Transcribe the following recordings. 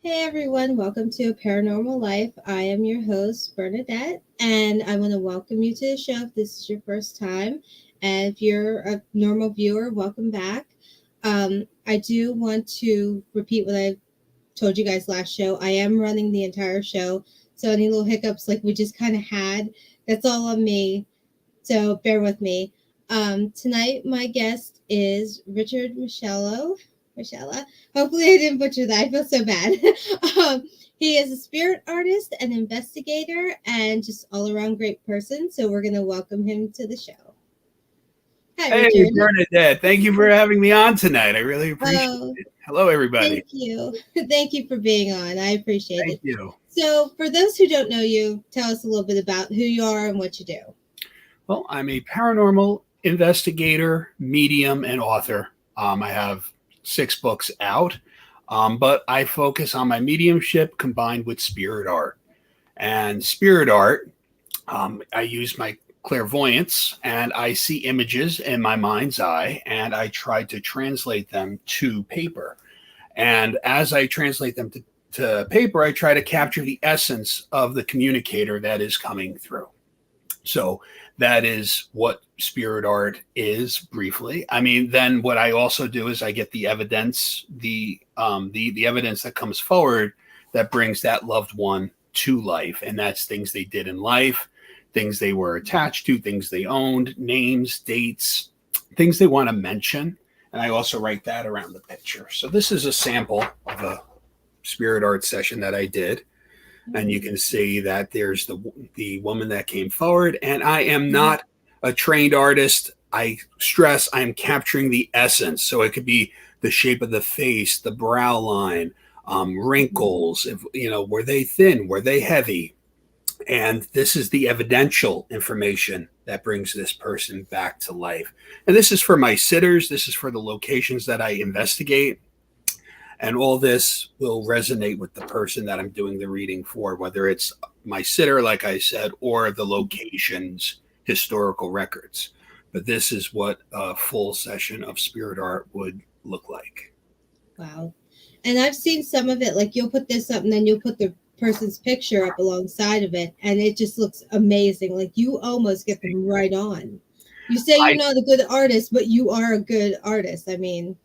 Hey everyone, welcome to Paranormal Life. I am your host, Bernadette, and I want to welcome you to the show if this is your first time. And if you're a normal viewer, welcome back. I do want to repeat what I told you guys last show. I am running the entire show, so any little hiccups like we just kind of had, that's all on me. So bear with me. Tonight, my guest is Richard Moschella. Moschella. Hopefully, I didn't butcher that. I feel so bad. He is a spirit artist, an investigator, and just all around great person. So we're going to welcome him to the show. Hi, Hey, Richard. Bernadette. Thank you for having me on tonight. I really appreciate it. Hello, everybody. Thank you. Thank you for being on. I appreciate it. Thank you. So, for those who don't know you, tell us a little bit about who you are and what you do. Well, I'm a paranormal investigator, medium, and author. I have 6 books out, but I focus on my mediumship combined with spirit art. And spirit art, I use my clairvoyance and I see images in my mind's eye and I try to translate them to paper. And as I translate them to paper, I try to capture the essence of the communicator that is coming through. So that is what spirit art is briefly. I mean, then what I also do is I get the evidence, the evidence that comes forward that brings that loved one to life. And that's things they did in life, things they were attached to, things they owned, names, dates, things they want to mention. And I also write that around the picture. So this is a sample of a spirit art session that I did. And you can see that there's the woman that came forward. And I am not a trained artist. I stress I'm capturing the essence. So it could be the shape of the face, the brow line, wrinkles. If, were they thin? Were they heavy? And this is the evidential information that brings this person back to life. And this is for my sitters. This is for the locations that I investigate. And all this will resonate with the person that I'm doing the reading for, whether it's my sitter, like I said, or the location's historical records. But this is what a full session of spirit art would look like. Wow. And I've seen some of it, like you'll put this up and then you'll put the person's picture up alongside of it, and it just looks amazing. Like you almost get them right on. You say you're not a good artist, but you are a good artist. I mean,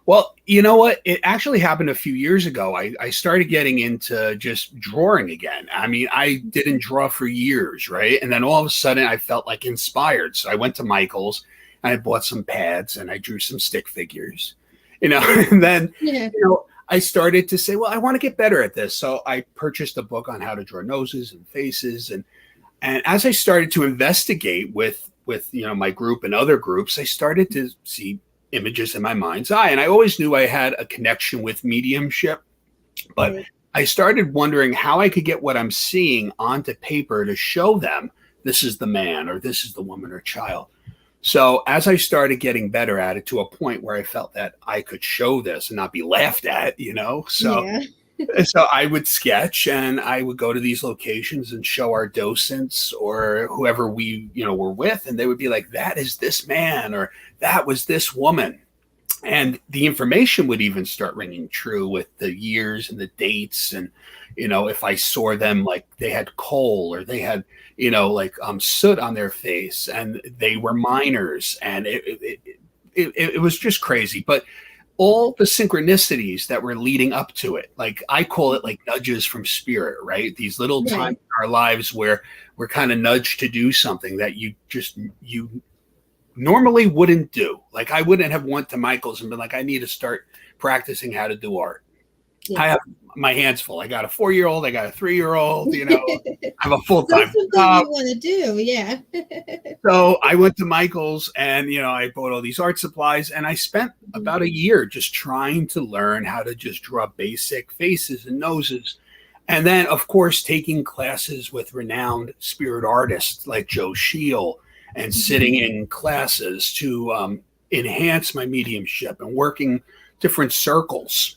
well, you know what? It actually happened a few years ago. I started getting into just drawing again. I mean, I didn't draw for years, right? And then all of a sudden I felt like inspired. So I went to Michael's and I bought some pads and I drew some stick figures, and then, I started to say, well, I want to get better at this. So I purchased a book on how to draw noses and faces. And as I started to investigate with my group and other groups, I started to see images in my mind's eye. And I always knew I had a connection with mediumship, but I started wondering how I could get what I'm seeing onto paper to show them this is the man or this is the woman or child. So as I started getting better at it to a point where I felt that I could show this and not be laughed at, so so I would sketch and I would go to these locations and show our docents or whoever we, were with. And they would be like, that is this man or that was this woman. And the information would even start ringing true with the years and the dates. And, if I saw them like they had coal or they had, soot on their face and they were minors. And it was just crazy. But all the synchronicities that were leading up to it, like I call it like nudges from spirit, right? These little times in our lives where we're kind of nudged to do something that you normally wouldn't do. Like I wouldn't have went to Michael's and been like, I need to start practicing how to do art. I have my hands full. I got a 4-year-old. I got a 3-year-old, I have a full-time job. You want to do. Yeah. So I went to Michael's and, I bought all these art supplies and I spent about a year just trying to learn how to just draw basic faces and noses. And then, of course, taking classes with renowned spirit artists like Joe Scheel and sitting in classes to enhance my mediumship and working different circles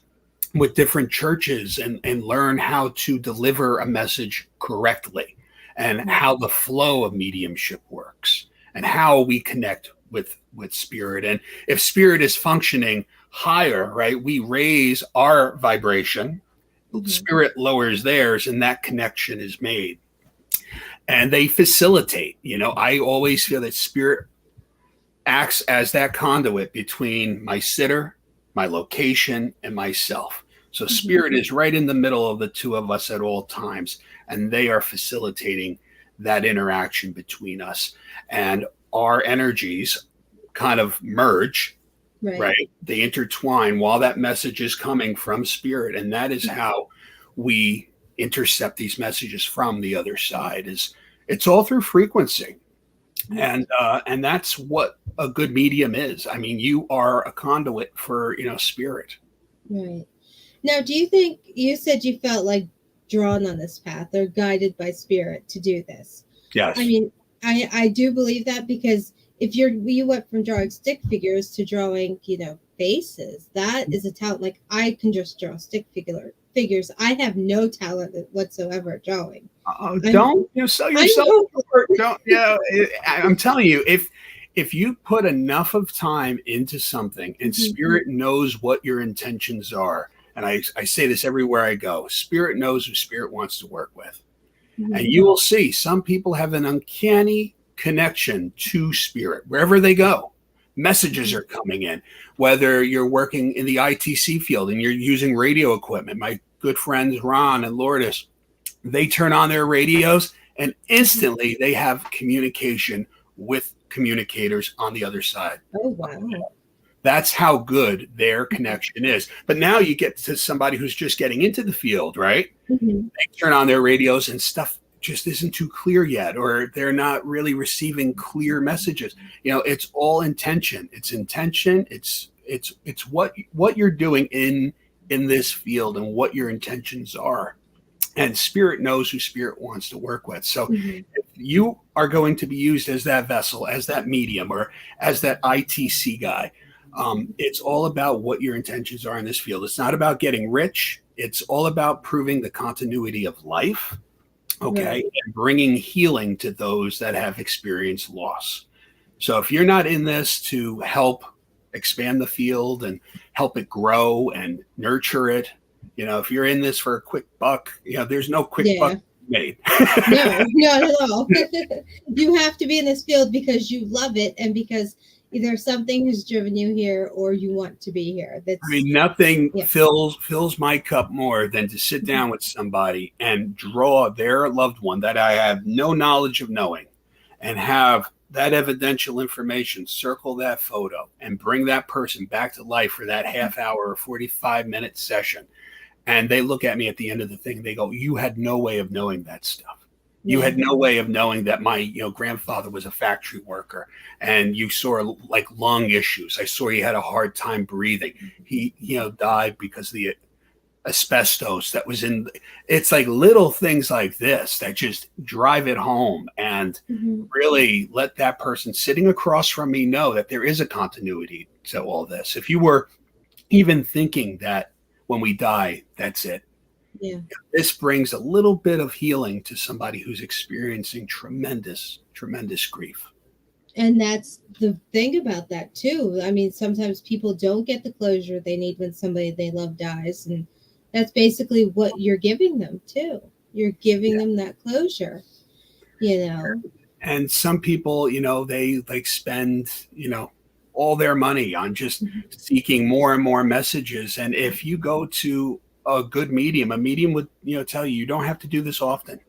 with different churches and learn how to deliver a message correctly and how the flow of mediumship works and how we connect with spirit. And if spirit is functioning higher, right, we raise our vibration spirit lowers theirs, and that connection is made. And they facilitate. I always feel that spirit acts as that conduit between my sitter, my location, and myself. So spirit is right in the middle of the two of us at all times, and they are facilitating that interaction between us. And our energies kind of merge, right? They intertwine while that message is coming from spirit, and that is how we intercept these messages from the other side. It's all through frequency. And that's what a good medium is. I mean, you are a conduit for, spirit. Right. Now, do you think, you said you felt like drawn on this path or guided by spirit to do this? Yes. I mean, I do believe that, because if you went from drawing stick figures to drawing, faces, that is a talent. Like, I can just draw stick figures. I have no talent whatsoever at drawing. Don't sell yourself short. Don't. I'm telling you, if you put enough of time into something, and spirit knows what your intentions are, and I say this everywhere I go, spirit knows who spirit wants to work with, and you will see some people have an uncanny connection to spirit wherever they go. Messages are coming in, whether you're working in the ITC field and you're using radio equipment. My good friends Ron and Lourdes, they turn on their radios and instantly they have communication with communicators on the other side. Oh, wow. That's how good their connection is. But now you get to somebody who's just getting into the field, right? They turn on their radios and stuff just isn't too clear yet, or they're not really receiving clear messages. It's all intention. It's intention. It's what you're doing in this field and what your intentions are. And spirit knows who spirit wants to work with. So if you are going to be used as that vessel, as that medium, or as that ITC guy, it's all about what your intentions are in this field. It's not about getting rich. It's all about proving the continuity of life. Okay. And bringing healing to those that have experienced loss. So if you're not in this to help expand the field and help it grow and nurture it, if you're in this for a quick buck, there's no quick buck made. No, not at all. You have to be in this field because you love it and because either something has driven you here or you want to be here. Nothing fills my cup more than to sit down with somebody and draw their loved one that I have no knowledge of knowing, and have that evidential information, circle that photo, and bring that person back to life for that half hour or 45-minute session. And they look at me at the end of the thing, they go, "You had no way of knowing that stuff. You had no way of knowing that my grandfather was a factory worker, and you saw like lung issues. I saw he had a hard time breathing. He died because of the asbestos that was in." It's like little things like this that just drive it home and really let that person sitting across from me know that there is a continuity to all this. If you were even thinking that when we die, that's it. Yeah. This brings a little bit of healing to somebody who's experiencing tremendous, tremendous grief. And that's the thing about that too. I mean, sometimes people don't get the closure they need when somebody they love dies. And that's basically what you're giving them too. You're giving them that closure, And some people, they like spend, all their money on just seeking more and more messages. And if you go to a good medium, a medium would, tell you don't have to do this often.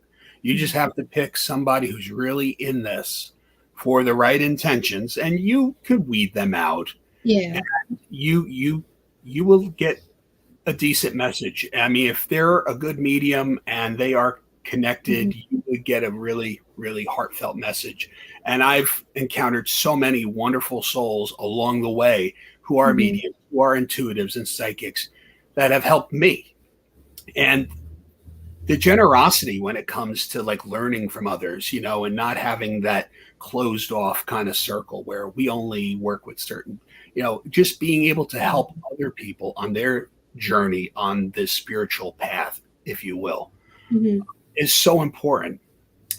You just have to pick somebody who's really in this for the right intentions, and you could weed them out. Yeah. And you will get a decent message. I mean, if they're a good medium and they are connected, you would get a really, really heartfelt message. And I've encountered so many wonderful souls along the way who are mediums, who are intuitives and psychics that have helped me. And the generosity when it comes to like learning from others, and not having that closed off kind of circle where we only work with certain, just being able to help other people on their journey on this spiritual path, if you will, is so important.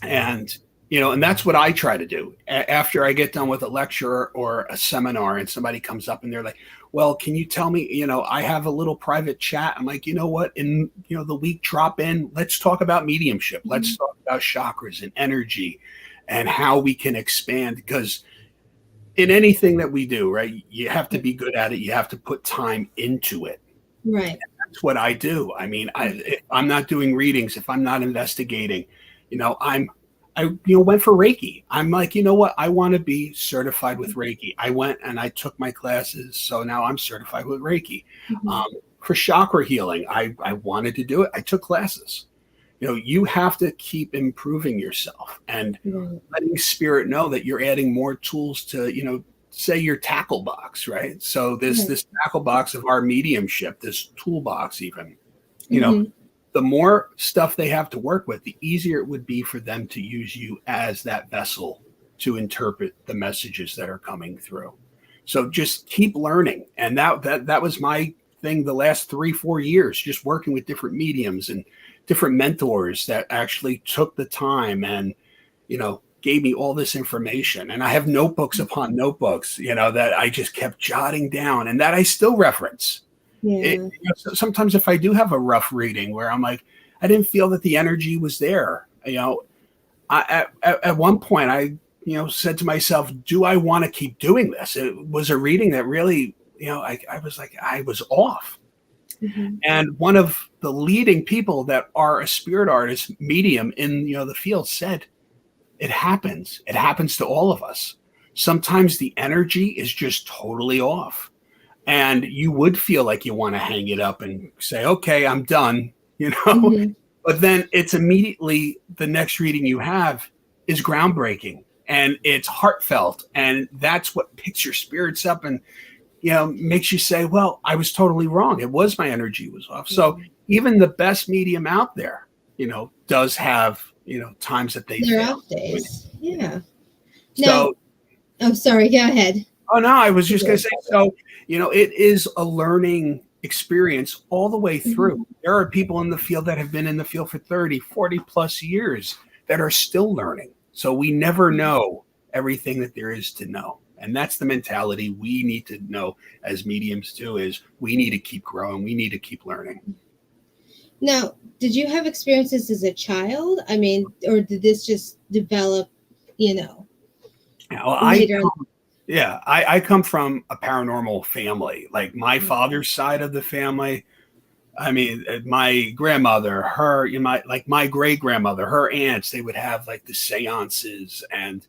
And, and that's what I try to do after I get done with a lecture or a seminar and somebody comes up and they're like, well, can you tell me, I have a little private chat. I'm like, you know what? In, the week, drop in, let's talk about mediumship. Let's talk about chakras and energy and how we can expand, because in anything that we do, right, you have to be good at it. You have to put time into it. Right. And that's what I do. I mean, if I'm not doing readings, if I'm not investigating, I went for Reiki. I'm like, you know what? I want to be certified with Reiki. I went and I took my classes. So now I'm certified with Reiki. For chakra healing, I wanted to do it. I took classes. You have to keep improving yourself and letting spirit know that you're adding more tools to, say your tackle box, right? So this tackle box of our mediumship, this toolbox even, the more stuff they have to work with, the easier it would be for them to use you as that vessel to interpret the messages that are coming through. So just keep learning. And that was my thing the last 3-4 years, just working with different mediums and different mentors that actually took the time and, gave me all this information. And I have notebooks upon notebooks, that I just kept jotting down and that I still reference. Yeah. Sometimes if I do have a rough reading where I'm like, I didn't feel that the energy was there, at one point I, said to myself, do I want to keep doing this? It was a reading that really, I was like, I was off. And one of the leading people that are a spirit artist medium in, the field said, it happens to all of us. Sometimes the energy is just totally off. And you would feel like you want to hang it up and say, okay, I'm done, but then it's immediately the next reading you have is groundbreaking and it's heartfelt. And that's what picks your spirits up and, makes you say, well, I was totally wrong. It was my energy was off. So even the best medium out there, does have, times that they're off days. Yeah. So, oh, sorry. Go ahead. Oh, no, I was just going to say, so, it is a learning experience all the way through. There are people in the field that have been in the field for 30, 40 plus years that are still learning. So we never know everything that there is to know. And that's the mentality we need to know as mediums too, is we need to keep growing. We need to keep learning. Now, did you have experiences as a child? I mean, or did this just develop, later? I come from a paranormal family. Like my father's side of the family, I mean, my grandmother, my great grandmother, her aunts, they would have like the seances, and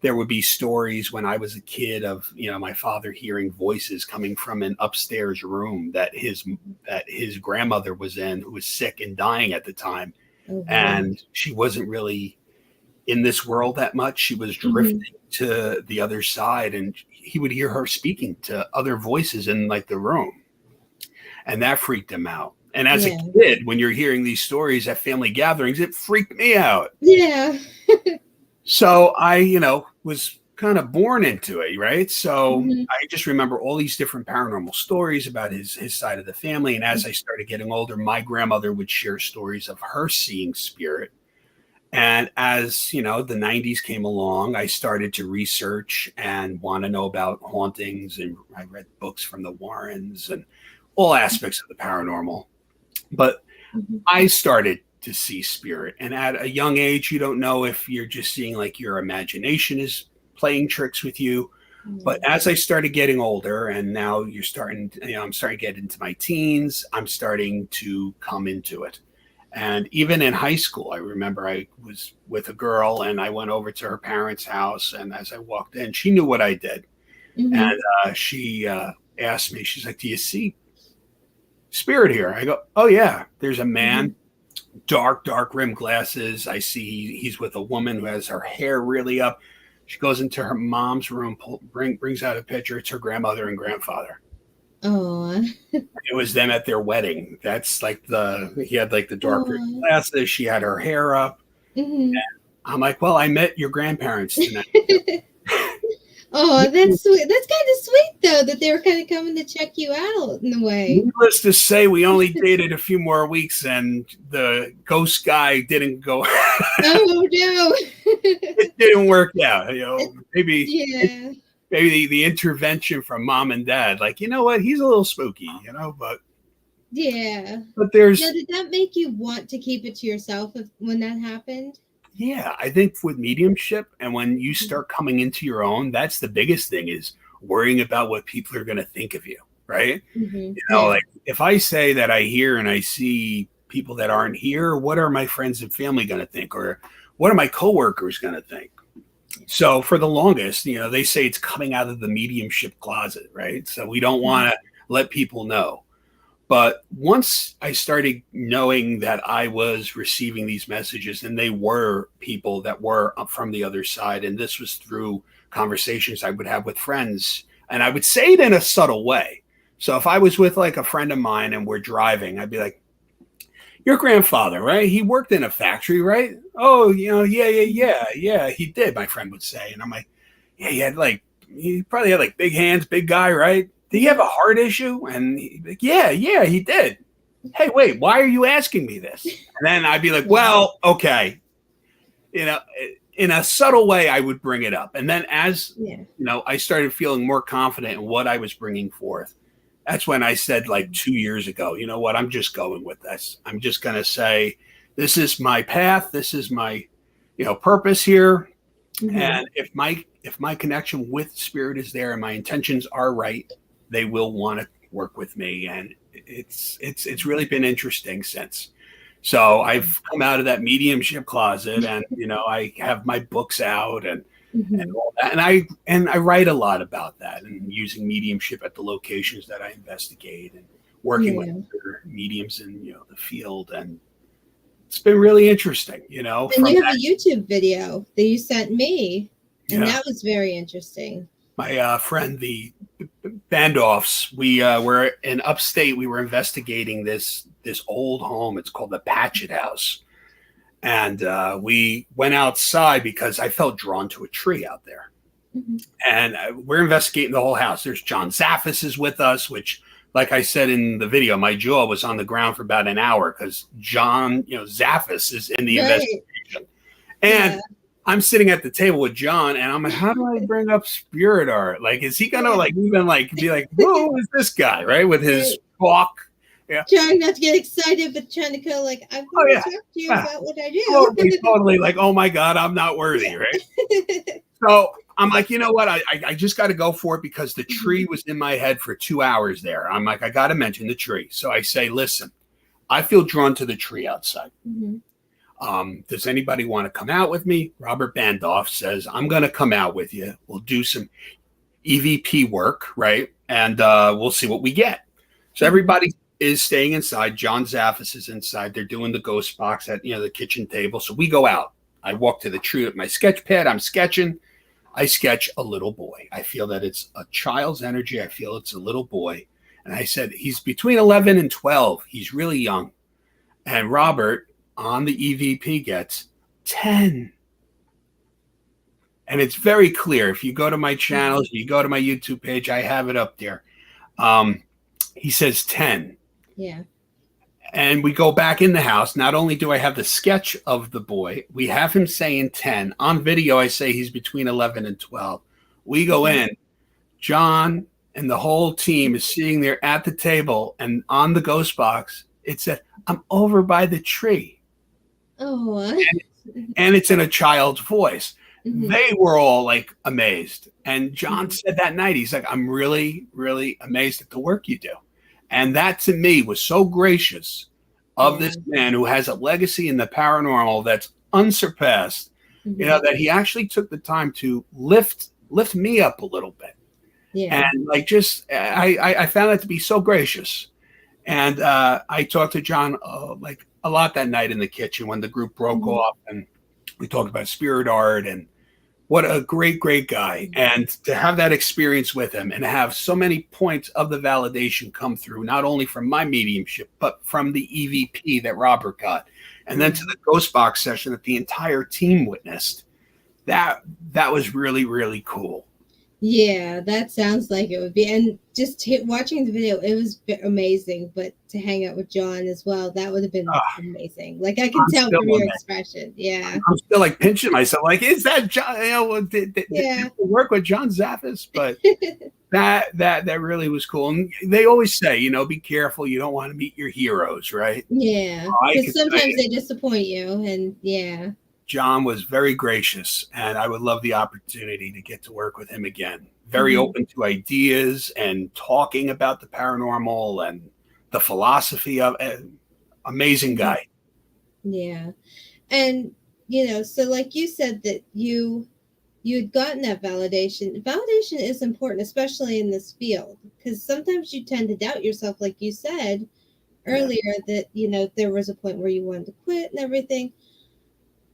there would be stories when I was a kid of, my father hearing voices coming from an upstairs room that his grandmother was in, who was sick and dying at the time. And she wasn't really in this world that much. She was drifting to the other side, and he would hear her speaking to other voices in like the room. And that freaked him out. And as a kid, when you're hearing these stories at family gatherings, it freaked me out. Yeah. So I, was kind of born into it, right? So I just remember all these different paranormal stories about his side of the family. And as I started getting older, my grandmother would share stories of her seeing spirit. And as, the 90s came along, I started to research and want to know about hauntings. And I read books from the Warrens and all aspects of the paranormal. But I started to see spirit. And at a young age, you don't know if you're just seeing like your imagination is playing tricks with you. But as I started getting older, and now I'm starting to get into my teens, I'm starting to come into it. And even in high school, I remember I was with a girl and I went over to her parents' house. And as I walked in, she knew what I did. And she asked me, she's like, do you see spirit here? I go, oh, yeah, there's a man, dark rimmed glasses. I see he's with a woman who has her hair really up. She goes into her mom's room, brings out a picture. It's her grandmother and grandfather. Oh, it was them at their wedding. That's like he had like the dark rimmed glasses. She had her hair up. And I'm like, well, I met your grandparents tonight. Oh, that's sweet. That's kind of sweet, though, that they were kind of coming to check you out in a way. Needless to say, we only dated a few more weeks, and the ghost guy didn't go. Oh, no. It didn't work out. Maybe. Yeah. maybe the intervention from mom and dad, like, you know what, he's a little spooky, but Yeah. there's Now, did that make you want to keep it to yourself when that happened? yeah, I think with mediumship and when you start coming into your own, that's the biggest thing, is worrying about what people are going to think of you, right? Yeah. Like if I say that I hear and I see people that aren't here, what are my friends and family going to think? Or what are my coworkers going to think? So for the longest, they say it's coming out of the mediumship closet, right? So we don't want to let people know. But once I started knowing that I was receiving these messages and they were people that were from the other side, and this was through conversations I would have with friends, and I would say it in a subtle way. So if I was with like a friend of mine and we're driving, I'd be like, your grandfather, right? He worked in a factory, right? Oh, yeah, he did, my friend would say. And I'm like, yeah, he probably had like big hands, big guy, right? Did he have a heart issue? And he'd be like, yeah, he did. Hey, wait, why are you asking me this? And then I'd be like, well, okay. In a subtle way, I would bring it up. And then as, I started feeling more confident in what I was bringing forth. That's when I said, like 2 years ago, you know what, I'm just going with this. I'm just going to say, this is my path. This is my, purpose here. And if my connection with spirit is there and my intentions are right, they will want to work with me. And it's really been interesting since. So I've come out of that mediumship closet, and I have my books out and all that, and I write a lot about that, and using mediumship at the locations that I investigate, and working with other mediums in the field, and it's been really interesting. And you have a YouTube video that you sent me, and that was very interesting. My friend, the Bandoffs, we were in upstate. We were investigating this old home. It's called the Patchett House. And we went outside because I felt drawn to a tree out there. And we're investigating the whole house. There's John Zaffis is with us, which, like I said in the video, my jaw was on the ground for about an hour because John, Zaffis is in the investigation. And I'm sitting at the table with John, and I'm like, how do I bring up spirit art? Like, is he gonna be like, who is this guy, right? With his walk. Yeah. Trying not to get excited, but trying to go like, I'm going to talk to you about what I do. Totally like, oh my God, I'm not worthy, right? So I'm like, you know what? I just got to go for it because the tree was in my head for 2 hours there. I'm like, I got to mention the tree. So I say, listen, I feel drawn to the tree outside. Does anybody want to come out with me? Robert Bandoff says, I'm going to come out with you. We'll do some EVP work, right? And we'll see what we get. So everybody is staying inside. John Zaffis is inside. They're doing the ghost box at the kitchen table. So we go out. I walk to the tree with my sketch pad. I'm sketching. I sketch a little boy. I feel that it's a child's energy. I feel it's a little boy. And I said, he's between 11 and 12. He's really young. And Robert on the EVP gets 10. And it's very clear. If you go to my channels, you go to my YouTube page, I have it up there. He says 10. Yeah. And we go back in the house. Not only do I have the sketch of the boy, we have him saying 10. On video, I say he's between 11 and 12. We go in. John and the whole team is sitting there at the table, and on the ghost box, it said, I'm over by the tree. Oh. And it's in a child's voice. They were all like amazed. And John said that night, he's like, I'm really, really amazed at the work you do. And that to me was so gracious of this man who has a legacy in the paranormal that's unsurpassed, that he actually took the time to lift me up a little bit. Yeah. And like, I found that to be so gracious. And I talked to John like a lot that night in the kitchen when the group broke off, and we talked about spirit art and what a great, great guy. And to have that experience with him and have so many points of the validation come through, not only from my mediumship, but from the EVP that Robert got. And then to the ghost box session that the entire team witnessed. That was really, really cool. Yeah, that sounds like it would be. And just watching the video, it was amazing. But to hang out with John as well, that would have been Ah, amazing. Like I can I'm tell still from on your that. expression. Yeah, I'm still like pinching myself. Like, is that John? Did yeah, we work with John Zaffis? But that really was cool. And they always say, be careful. You don't want to meet your heroes, right? yeah. I Because could tell sometimes you, they disappoint you, and yeah. John was very gracious, and I would love the opportunity to get to work with him again. Very Mhm. open to ideas and talking about the paranormal and the philosophy of it. Amazing Mhm. guy. Yeah. And so like you said that you'd gotten that validation. Validation is important, especially in this field, because sometimes you tend to doubt yourself, like you said Yeah, earlier, that there was a point where you wanted to quit and everything.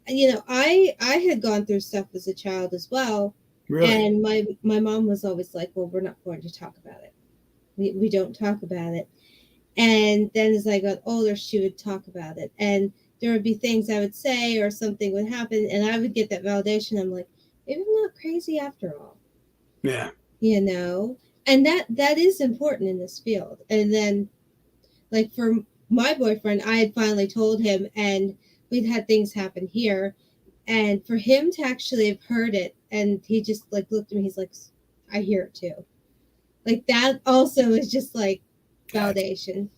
I had gone through stuff as a child as well, really. and my mom was always like, "Well, we're not going to talk about it. We don't talk about it." And then as I got older, she would talk about it. And there would be things I would say or something would happen and I would get that validation. I'm like, maybe I'm not crazy after all, Yeah, you know? And that is important in this field. And then like for my boyfriend, I had finally told him and we'd had things happen here. And for him to actually have heard it and he just like looked at me, he's like, I hear it too. Like that also is just like that's validation.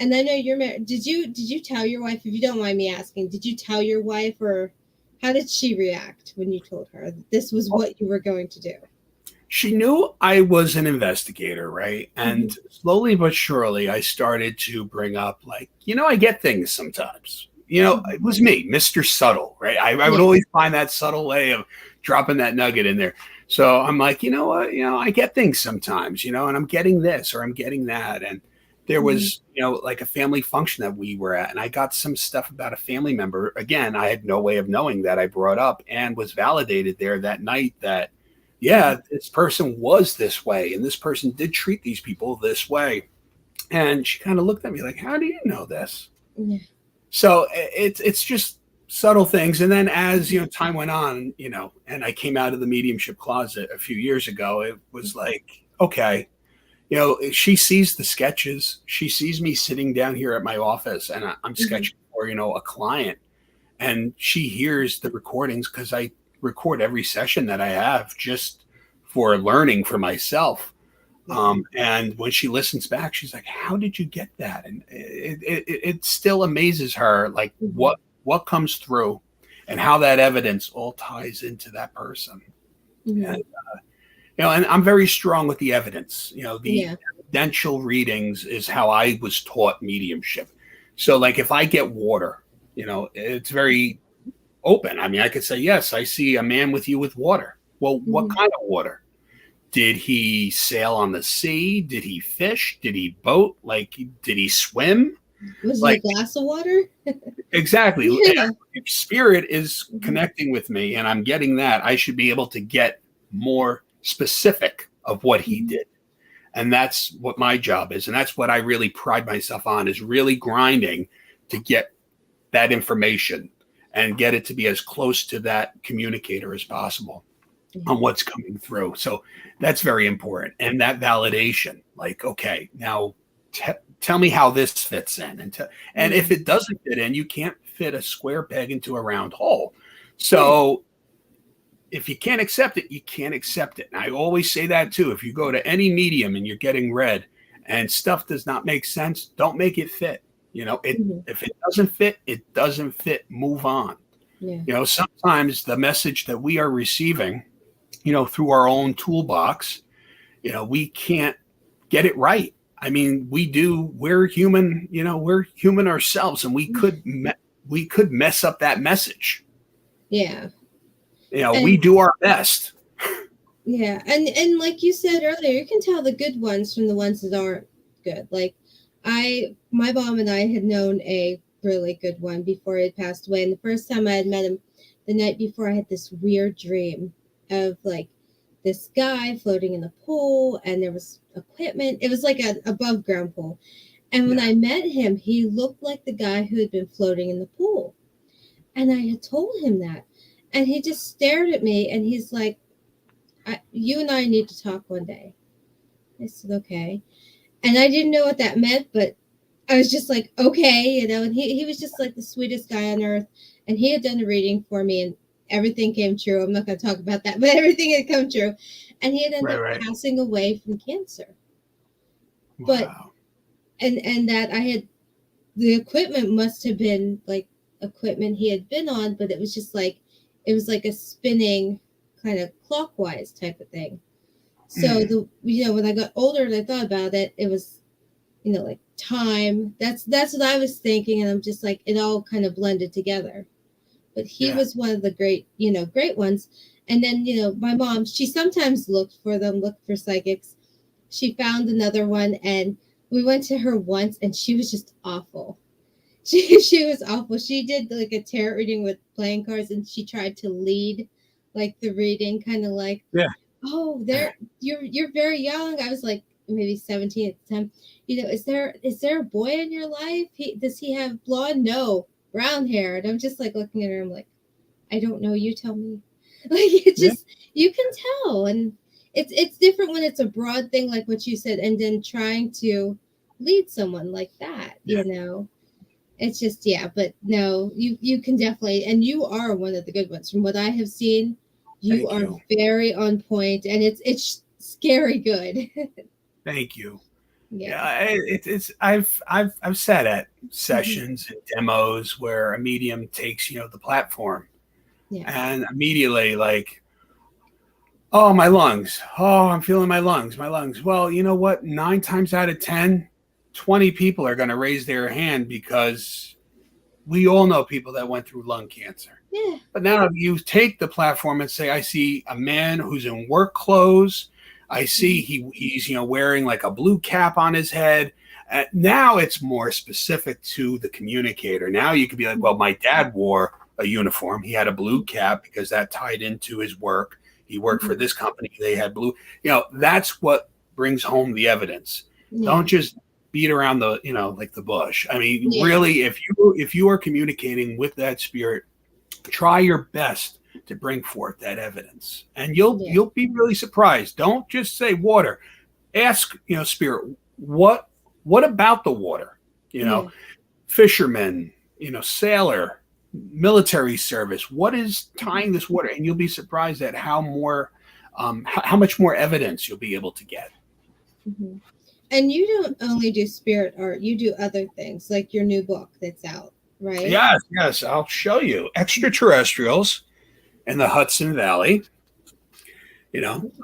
And I know you're married. Did you tell your wife, if you don't mind me asking, did you tell your wife or how did she react when you told her that this was what you were going to do? she knew I was an investigator, right? Mm-hmm. And slowly but surely, I started to bring up, like, I get things sometimes. Mm-hmm. It was me, Mr. Subtle, right? I would Yeah. always find that subtle way of dropping that nugget in there. So I'm like, you know what? I get things sometimes, and I'm getting this or I'm getting that. And there Mm-hmm. was, like a family function that we were at, and I got some stuff about a family member. Again, I had no way of knowing that I brought up and was validated there that night that yeah, this person was this way and this person did treat these people this way. And she kind of looked at me like, how do you know this? Yeah. So it's just subtle things. And then as time went on, and I came out of the mediumship closet a few years ago, it was like, okay, she sees the sketches. She sees me sitting down here at my office and I'm Mm-hmm. sketching for, a client. And she hears the recordings because I record every session that I have just for learning for myself. Yeah. And when she listens back, she's like, "How did you get that?" And it still amazes her, like Mm-hmm. what comes through, and how that evidence all ties into that person. Mm-hmm. And and I'm very strong with the evidence. The Yeah. evidential readings is how I was taught mediumship. So, like, if I get water, it's very open. I mean, I could say, yes, I see a man with you with water. Well, what Mm-hmm. kind of water? Did he sail on the sea? Did he fish? Did he boat? Like, did he swim? Was it a Like, glass of water? exactly. Yeah. If spirit is Mm-hmm. connecting with me and I'm getting that, I should be able to get more specific of what he Mm-hmm. did. And that's what my job is. And that's what I really pride myself on is really grinding to get that information and get it to be as close to that communicator as possible on what's coming through. So that's very important. And that validation, like, okay, now tell me how this fits in. And Yeah. if it doesn't fit in, you can't fit a square peg into a round hole. Right. So if you can't accept it, you can't accept it. And I always say that too. If you go to any medium and you're getting read and stuff does not make sense, don't make it fit. Mm-hmm. If it doesn't fit, it doesn't fit. Move on. Yeah. Sometimes the message that we are receiving, through our own toolbox, we can't get it right. I mean, we're human, we're human ourselves, and we could mess up that message. Yeah. We And do our best. yeah, and like you said earlier, you can tell the good ones from the ones that aren't good. Like my mom and I had known a really good one before he had passed away. And the first time I had met him, the night before, I had this weird dream of like this guy floating in the pool, and there was equipment. It was like an above ground pool. And when Yeah. I met him, he looked like the guy who had been floating in the pool. And I had told him that, and he just stared at me, and he's like, you and I need to talk one day. I said, okay. And I didn't know what that meant, but I was just like, okay, and he was just like the sweetest guy on earth. And he had done a reading for me, and everything came true. I'm not going to talk about that, but everything had come true. And he had ended up passing away from cancer. Wow. But, and that I had, the equipment must have been like equipment he had been on, but it was just like, it was like a spinning kind of clockwise type of thing. So when I got older and I thought about it, it was, like time. That's what I was thinking, and I'm just like, it all kind of blended together. But he was one of the great ones. And then, my mom, she sometimes looked for psychics. She found another one, and we went to her once, and she was just awful. She was awful. She did like a tarot reading with playing cards, and she tried to lead like the reading, kind of like, oh, you're very young. I was like maybe 17 at the time. Is there a boy in your life? Does he have blonde? No, brown hair. And I'm just like looking at her. I'm like, I don't know. You tell me. Like, it just, you can tell. And it's different when it's a broad thing, like what you said, and then trying to lead someone like that, It's just, but no, you can definitely, and you are one of the good ones. From what I have seen, you are very on point, and it's scary good. Thank you. Yeah, it's I've sat at sessions and demos where a medium takes the platform, and immediately like, oh, my lungs, oh, I'm feeling my lungs. Well, you know what? 9 times out of 10, 20 people are going to raise their hand, because we all know people that went through lung cancer. Yeah. But now you take the platform and say, I see a man who's in work clothes. I see he's wearing like a blue cap on his head. Now it's more specific to the communicator. Now you could be like, well, my dad wore a uniform. He had a blue cap because that tied into his work. He worked for this company. They had blue. That's what brings home the evidence. Yeah. Don't just beat around the like the bush. I mean, really, if you are communicating with that spirit, try your best to bring forth that evidence, and you'll be really surprised. Don't just say water. Ask spirit, what about the water? Fishermen, sailor, military service. What is tying this water? And you'll be surprised at how much more evidence you'll be able to get. Mm-hmm. And you don't only do spirit art, you do other things, like your new book that's out, right? Yes. I'll show you. Extraterrestrials in the Hudson Valley.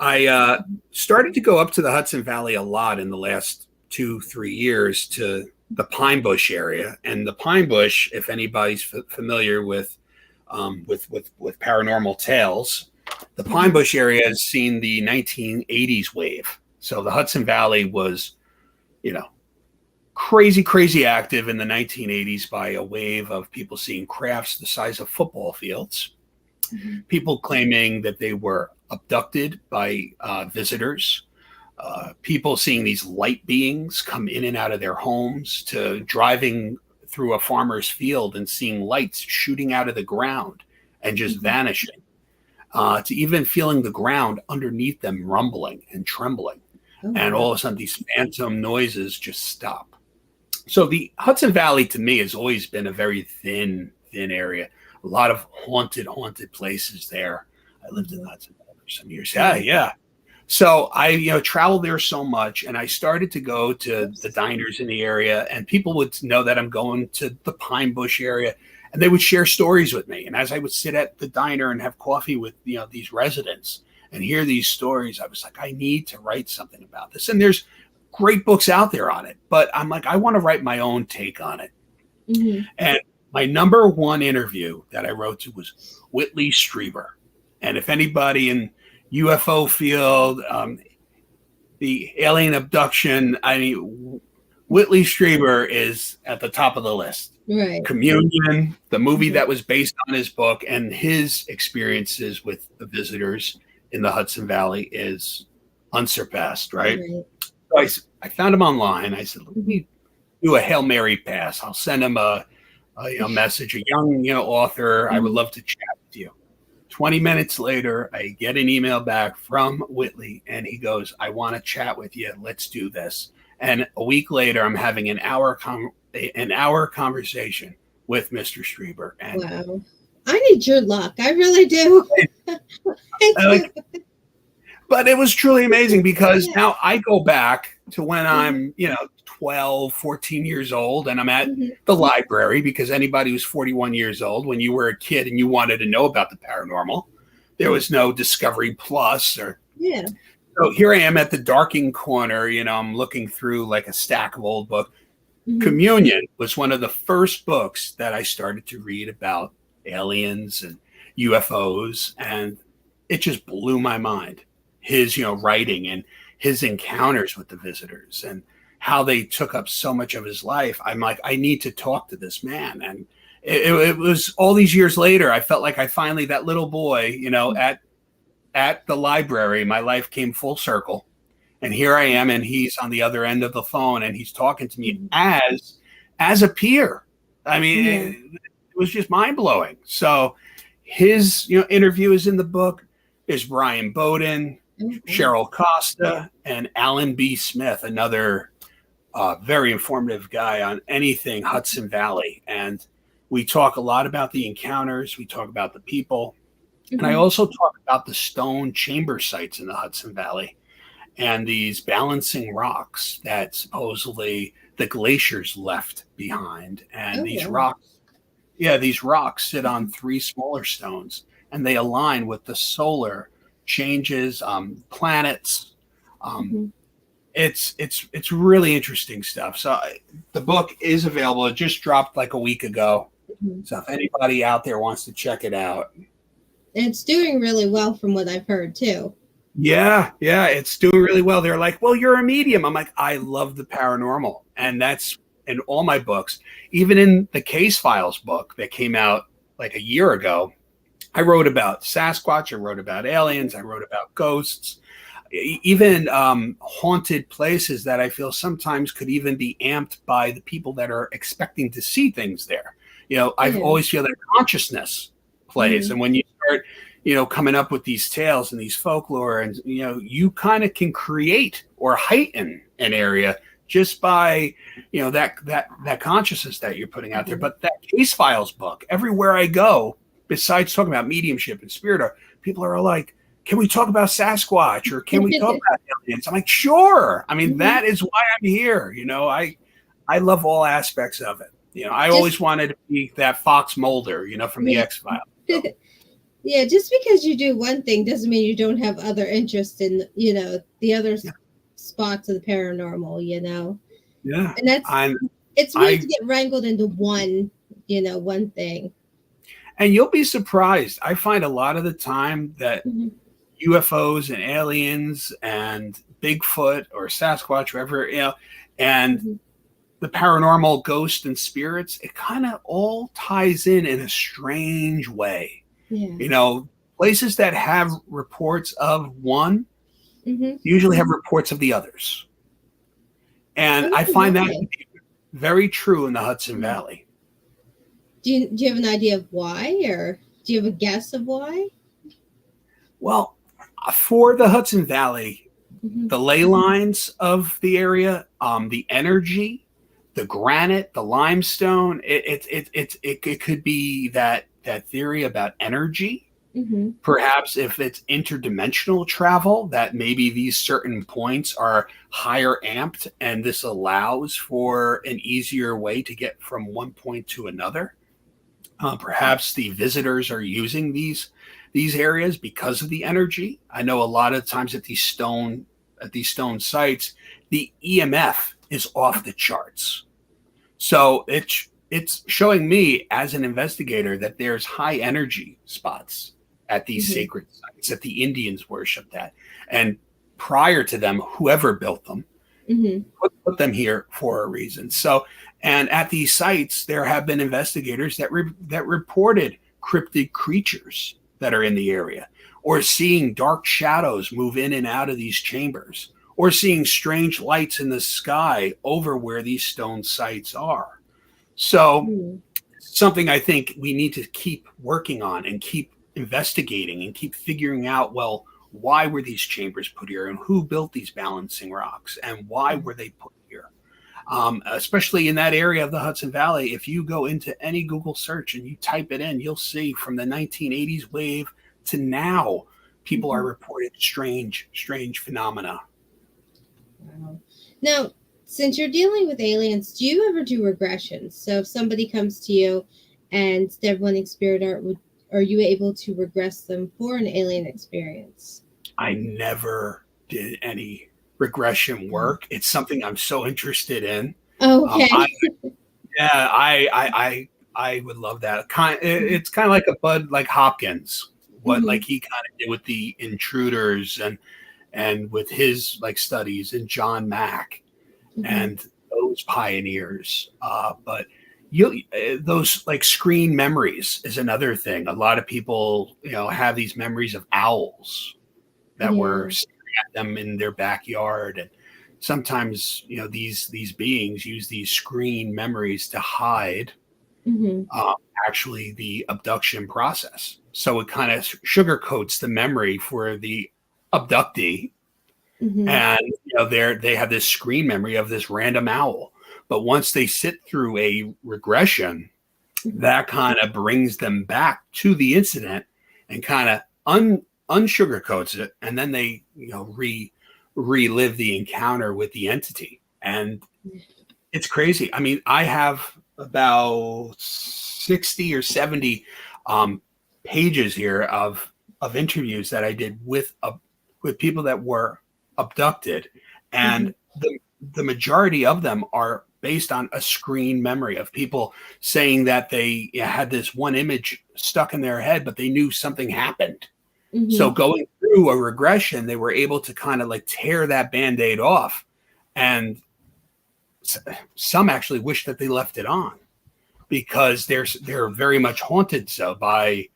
I started to go up to the Hudson Valley a lot in the last 2-3 years, to the Pine Bush area. And the Pine Bush, if anybody's familiar with paranormal tales, the Pine Bush area has seen the 1980s wave. So the Hudson Valley was, crazy active in the 1980s by a wave of people seeing crafts the size of football fields, people claiming that they were abducted by visitors, people seeing these light beings come in and out of their homes, to driving through a farmer's field and seeing lights shooting out of the ground and just vanishing, to even feeling the ground underneath them rumbling and trembling. And all of a sudden, these phantom noises just stop. So the Hudson Valley, to me, has always been a very thin area. A lot of haunted places there. I lived in the Hudson Valley for some years. Yeah. So I, traveled there so much, and I started to go to the diners in the area, and people would know that I'm going to the Pine Bush area, and they would share stories with me. And as I would sit at the diner and have coffee with, these residents and hear these stories, I was like, I need to write something about this. And there's great books out there on it, but I'm like, I want to write my own take on it. And my number one interview that I wrote to was Whitley Strieber. And if anybody in UFO field, the alien abduction, Whitley Strieber is at the top of the list. Right. Communion, the movie that was based on his book, and his experiences with the visitors in the Hudson Valley is unsurpassed, right? So I found him online. I said, let me do a Hail Mary pass. I'll send him a message, a young author. I would love to chat with you. 20 minutes later, I get an email back from Whitley, and he goes, I want to chat with you. Let's do this. And a week later, I'm having an hour conversation with Mr. Strieber. And Wow. I need your luck. I really do. But it was truly amazing because now I go back to when I'm, 12, 14 years old, and I'm at the library, because anybody who's 41 years old, when you were a kid and you wanted to know about the paranormal, there was no Discovery Plus or. Yeah. So here I am at the darking corner, I'm looking through like a stack of old books. Communion was one of the first books that I started to read about aliens and UFOs, and it just blew my mind. His, writing and his encounters with the visitors and how they took up so much of his life. I'm like, I need to talk to this man. And it was all these years later, I felt like I finally, that little boy, at the library, my life came full circle. And here I am, and he's on the other end of the phone, and he's talking to me as a peer. I mean, it was just mind blowing. So his, interview is in the book. There's Brian Bowden, Cheryl Costa, and Alan B. Smith, another very informative guy on anything Hudson Valley. And we talk a lot about the encounters. We talk about the people. And I also talk about the stone chamber sites in the Hudson Valley and these balancing rocks that supposedly the glaciers left behind. And these rocks sit on 3 smaller stones, and they align with the solar changes, planets. It's really interesting stuff. So the book is available. It just dropped like a week ago. So if anybody out there wants to check it out. It's doing really well from what I've heard too. Yeah, it's doing really well. They're like, well, you're a medium. I'm like, I love the paranormal. And that's in all my books. Even in the Case Files book that came out like a year ago, I wrote about Sasquatch, I wrote about aliens, I wrote about ghosts, even haunted places that I feel sometimes could even be amped by the people that are expecting to see things there. I always feel that consciousness plays. And when you start, coming up with these tales and these folklore, and, you kind of can create or heighten an area just by, that consciousness that you're putting out there. But that Case Files book, everywhere I go, besides talking about mediumship and spirit, people are like, can we talk about Sasquatch, or can we talk about aliens? I'm like, sure. I mean, that is why I'm here. I love all aspects of it. I always wanted to be that Fox Mulder, from the X-Files. So. Yeah, just because you do one thing doesn't mean you don't have other interest in, the other spots of the paranormal, Yeah. And it's weird to get wrangled into one thing. And you'll be surprised. I find a lot of the time that UFOs and aliens and Bigfoot or Sasquatch, whatever, and the paranormal, ghosts and spirits, it kind of all ties in a strange way. Yeah. Places that have reports of one usually have reports of the others. And I find that to be very true in the Hudson Valley. Do you have an idea of why, or do you have a guess of why? Well, for the Hudson Valley, the ley lines of the area, the energy, the granite, the limestone, it could be that theory about energy. Perhaps if it's interdimensional travel, that maybe these certain points are higher amped, and this allows for an easier way to get from one point to another. Perhaps the visitors are using these areas because of the energy. I know a lot of times at these stone sites, the EMF is off the charts. So it's showing me as an investigator that there's high energy spots at these sacred sites that the Indians worshiped at. And prior to them, whoever built them put them here for a reason. So, and at these sites, there have been investigators that reported cryptid creatures that are in the area, or seeing dark shadows move in and out of these chambers, or seeing strange lights in the sky over where these stone sites are. So something I think we need to keep working on and keep investigating and keep figuring out, well, why were these chambers put here, and who built these balancing rocks, and why were they put here? Especially in that area of the Hudson Valley, if you go into any Google search and you type it in, you'll see from the 1980s wave to now, people are reporting strange phenomena. Wow. Now, since you're dealing with aliens, do you ever do regressions? So if somebody comes to you and they're wanting spirit art, are you able to regress them for an alien experience? I never did any regression work. It's something I'm so interested in. Okay. I would love that. It's kind of like a Bud like Hopkins, what like he kind of did with the intruders and with his like studies, and John Mack and those pioneers. But those like screen memories is another thing. A lot of people, have these memories of owls that were staring at them in their backyard, and sometimes these beings use these screen memories to hide actually the abduction process. So it kind of sugarcoats the memory for the abductee, and they have this screen memory of this random owl. But once they sit through a regression, that kind of brings them back to the incident and kind of unsugarcoats it, and then they relive the encounter with the entity. And it's crazy. I mean, I have about 60 or 70 pages here of interviews that I did with people that were abducted, and the majority of them are based on a screen memory of people saying that they had this one image stuck in their head, but they knew something happened. So going through a regression, they were able to kind of like tear that Band-Aid off, and some actually wish that they left it on, because they're very much haunted by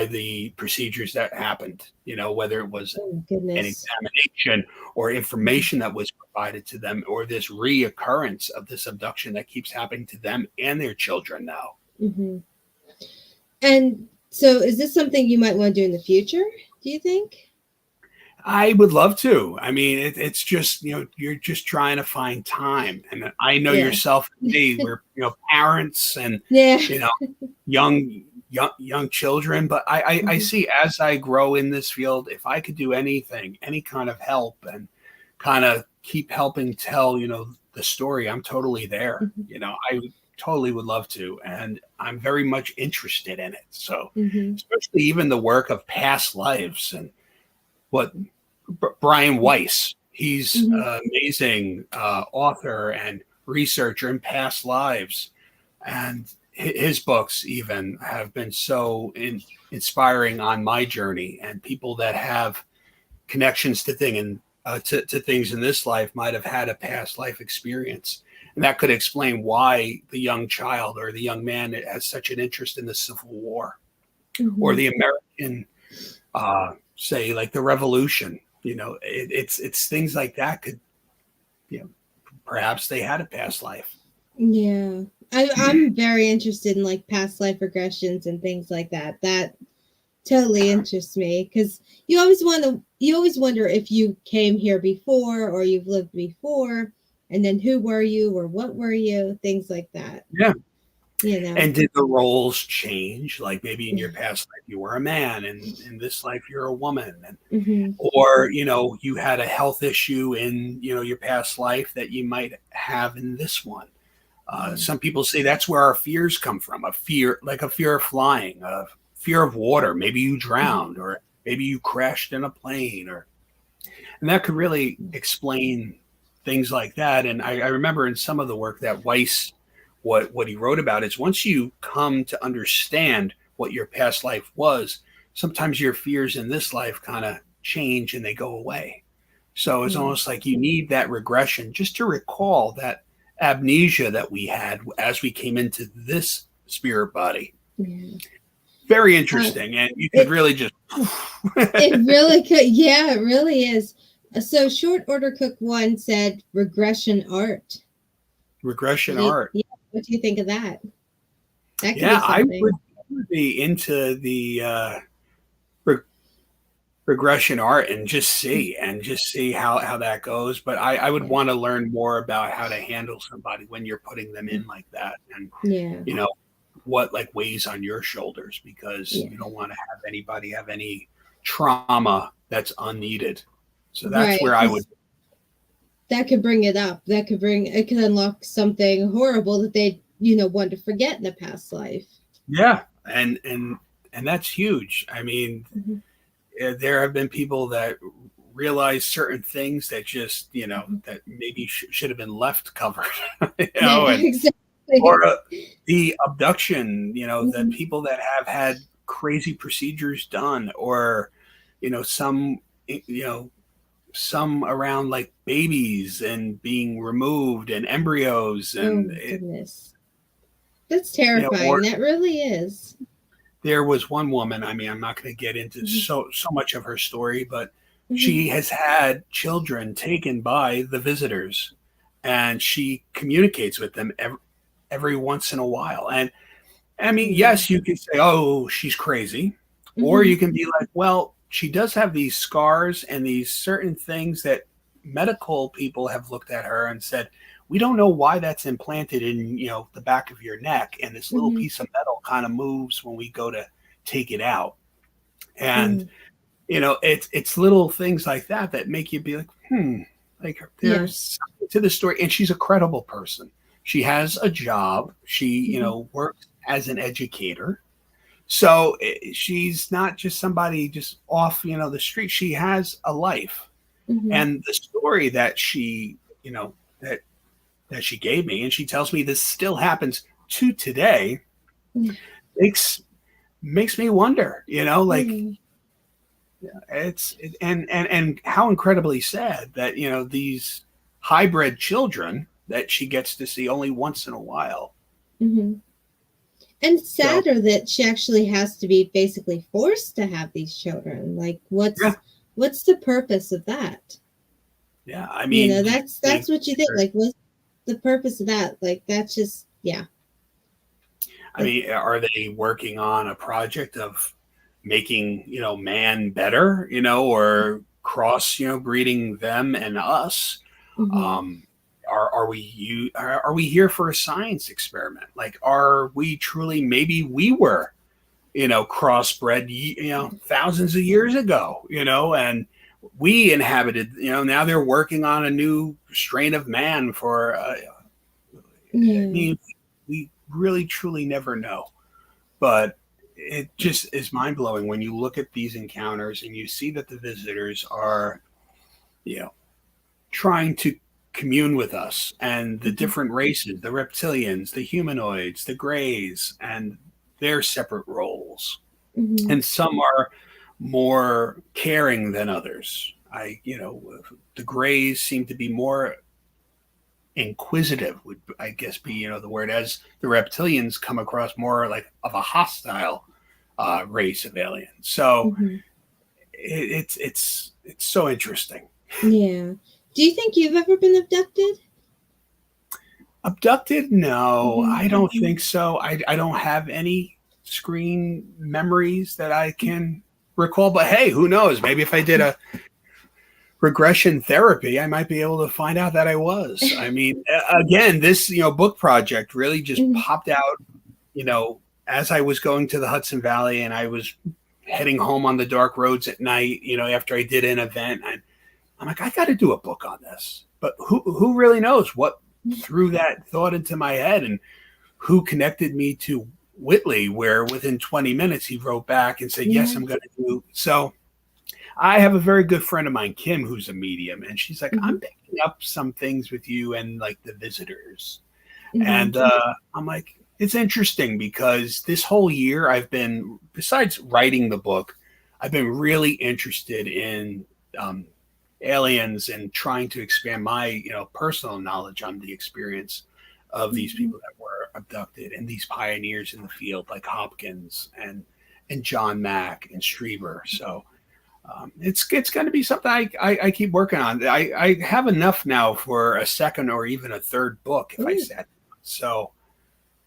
the procedures that happened, whether it was an examination or information that was provided to them, or this reoccurrence of this abduction that keeps happening to them and their children now. And so is this something you might want to do in the future, do you think? I would love to. I mean, it's just, you're just trying to find time. And I know yourself and me, we're, parents and, young children. But I see, as I grow in this field, if I could do anything, any kind of help, and kind of keep helping tell, the story, I'm totally there. I totally would love to. And I'm very much interested in it. So especially even the work of past lives, and what Brian Weiss, he's an amazing author and researcher in past lives. And his books even have been so inspiring on my journey, and people that have connections to things in this life might have had a past life experience. And that could explain why the young child or the young man has such an interest in the Civil War or the American, say, like the Revolution. It's things like that could, perhaps they had a past life. Yeah. I'm very interested in like past life regressions and things like that. That totally interests me, because you always wonder if you came here before or you've lived before, and then who were you or what were you, things like that. Yeah. And did the roles change? Like maybe in your past life you were a man, and in this life you're a woman, and or you had a health issue in your past life that you might have in this one. Some people say that's where our fears come from. A fear of flying, a fear of water. Maybe you drowned, or maybe you crashed in a plane, and that could really explain things like that. And I remember in some of the work that Weiss, what he wrote about is, once you come to understand what your past life was, sometimes your fears in this life kind of change and they go away. So it's almost like you need that regression just to recall that amnesia that we had as we came into this spirit body. Very interesting. And you could really just it really could. Yeah, it really is. So Short Order Cook 1 said regression art. Art. Yeah. What do you think of that? I would be into the regression art and just see how that goes. But I would Yeah. want to learn more about how to handle somebody when you're putting them in like that, and Yeah. you know what like weighs on your shoulders, because Yeah. you don't want to have anybody have any trauma that's unneeded. So that's Right. where I would. That could bring it up. It could unlock something horrible that they, want to forget in the past life. Yeah, and that's huge. I mean, Mm-hmm. there have been people that realize certain things that just Mm-hmm. that maybe should have been left covered, Yeah, and exactly. or the abduction, the Mm-hmm. people that have had crazy procedures done, or some some around like babies and being removed and embryos, Oh and my goodness. That's terrifying. or That really is. there was one woman. I mean, I'm not going to get into Mm-hmm. so much of her story, but Mm-hmm. she has had children taken by the visitors, and she communicates with them every once in a while. And I mean, yes, you can say, "Oh, she's crazy," or Mm-hmm. you can be like, "Well, she does have these scars and these certain things that medical people have looked at her and said, we don't know why that's implanted in the back of your neck, and this little Mm-hmm. piece of metal kind of moves when we go to take it out." And Mm-hmm. it's little things like that that make you be like, like there's something to the story. And she's a credible person. She has a job. She works as an educator. So she's not just somebody just off, the street. She has a life. Mm-hmm. And the story that she, that she gave me, and she tells me this still happens to today, makes me wonder, like and how incredibly sad that, these hybrid children that she gets to see only once in a while. Mm-hmm. And sadder that she actually has to be basically forced to have these children. Like, what's the purpose of that? Yeah, I mean, that's what you think. Like, what's the purpose of that? Like, that's just, yeah. I mean, are they working on a project of making, man better, or cross, breeding them and us? Mm-hmm. Are we here for a science experiment? Like, are we truly, maybe we were, crossbred, thousands of years ago, and we inhabited, now they're working on a new strain of man for, I mean, we really truly never know. But it just is mind blowing when you look at these encounters and you see that the visitors are, trying to commune with us, and the different races, the reptilians, the humanoids, the grays, and their separate roles. Mm-hmm. And some are more caring than others. The grays seem to be more inquisitive, would I guess be the word, as the reptilians come across more like of a hostile race of aliens. So it's so interesting. Yeah. Do you think you've ever been abducted? Abducted? No, I don't think so. I don't have any screen memories that I can recall. But hey, who knows? Maybe if I did a regression therapy, I might be able to find out that I was. I mean, again, this book project really just popped out, as I was going to the Hudson Valley and I was heading home on the dark roads at night, after I did an event. I'm like, I got to do a book on this. But who really knows what threw that thought into my head, and who connected me to Whitley, where within 20 minutes he wrote back and said, yes, I'm going to do. So I have a very good friend of mine, Kim, who's a medium, and she's like, I'm picking up some things with you and like the visitors. And I'm like, it's interesting because this whole year I've been, besides writing the book, I've been really interested in aliens and trying to expand my personal knowledge on the experience of these people that were abducted, and these pioneers in the field like Hopkins and John Mack and Strieber. So it's going to be something I keep working on. I have enough now for a second or even a third book if I said so.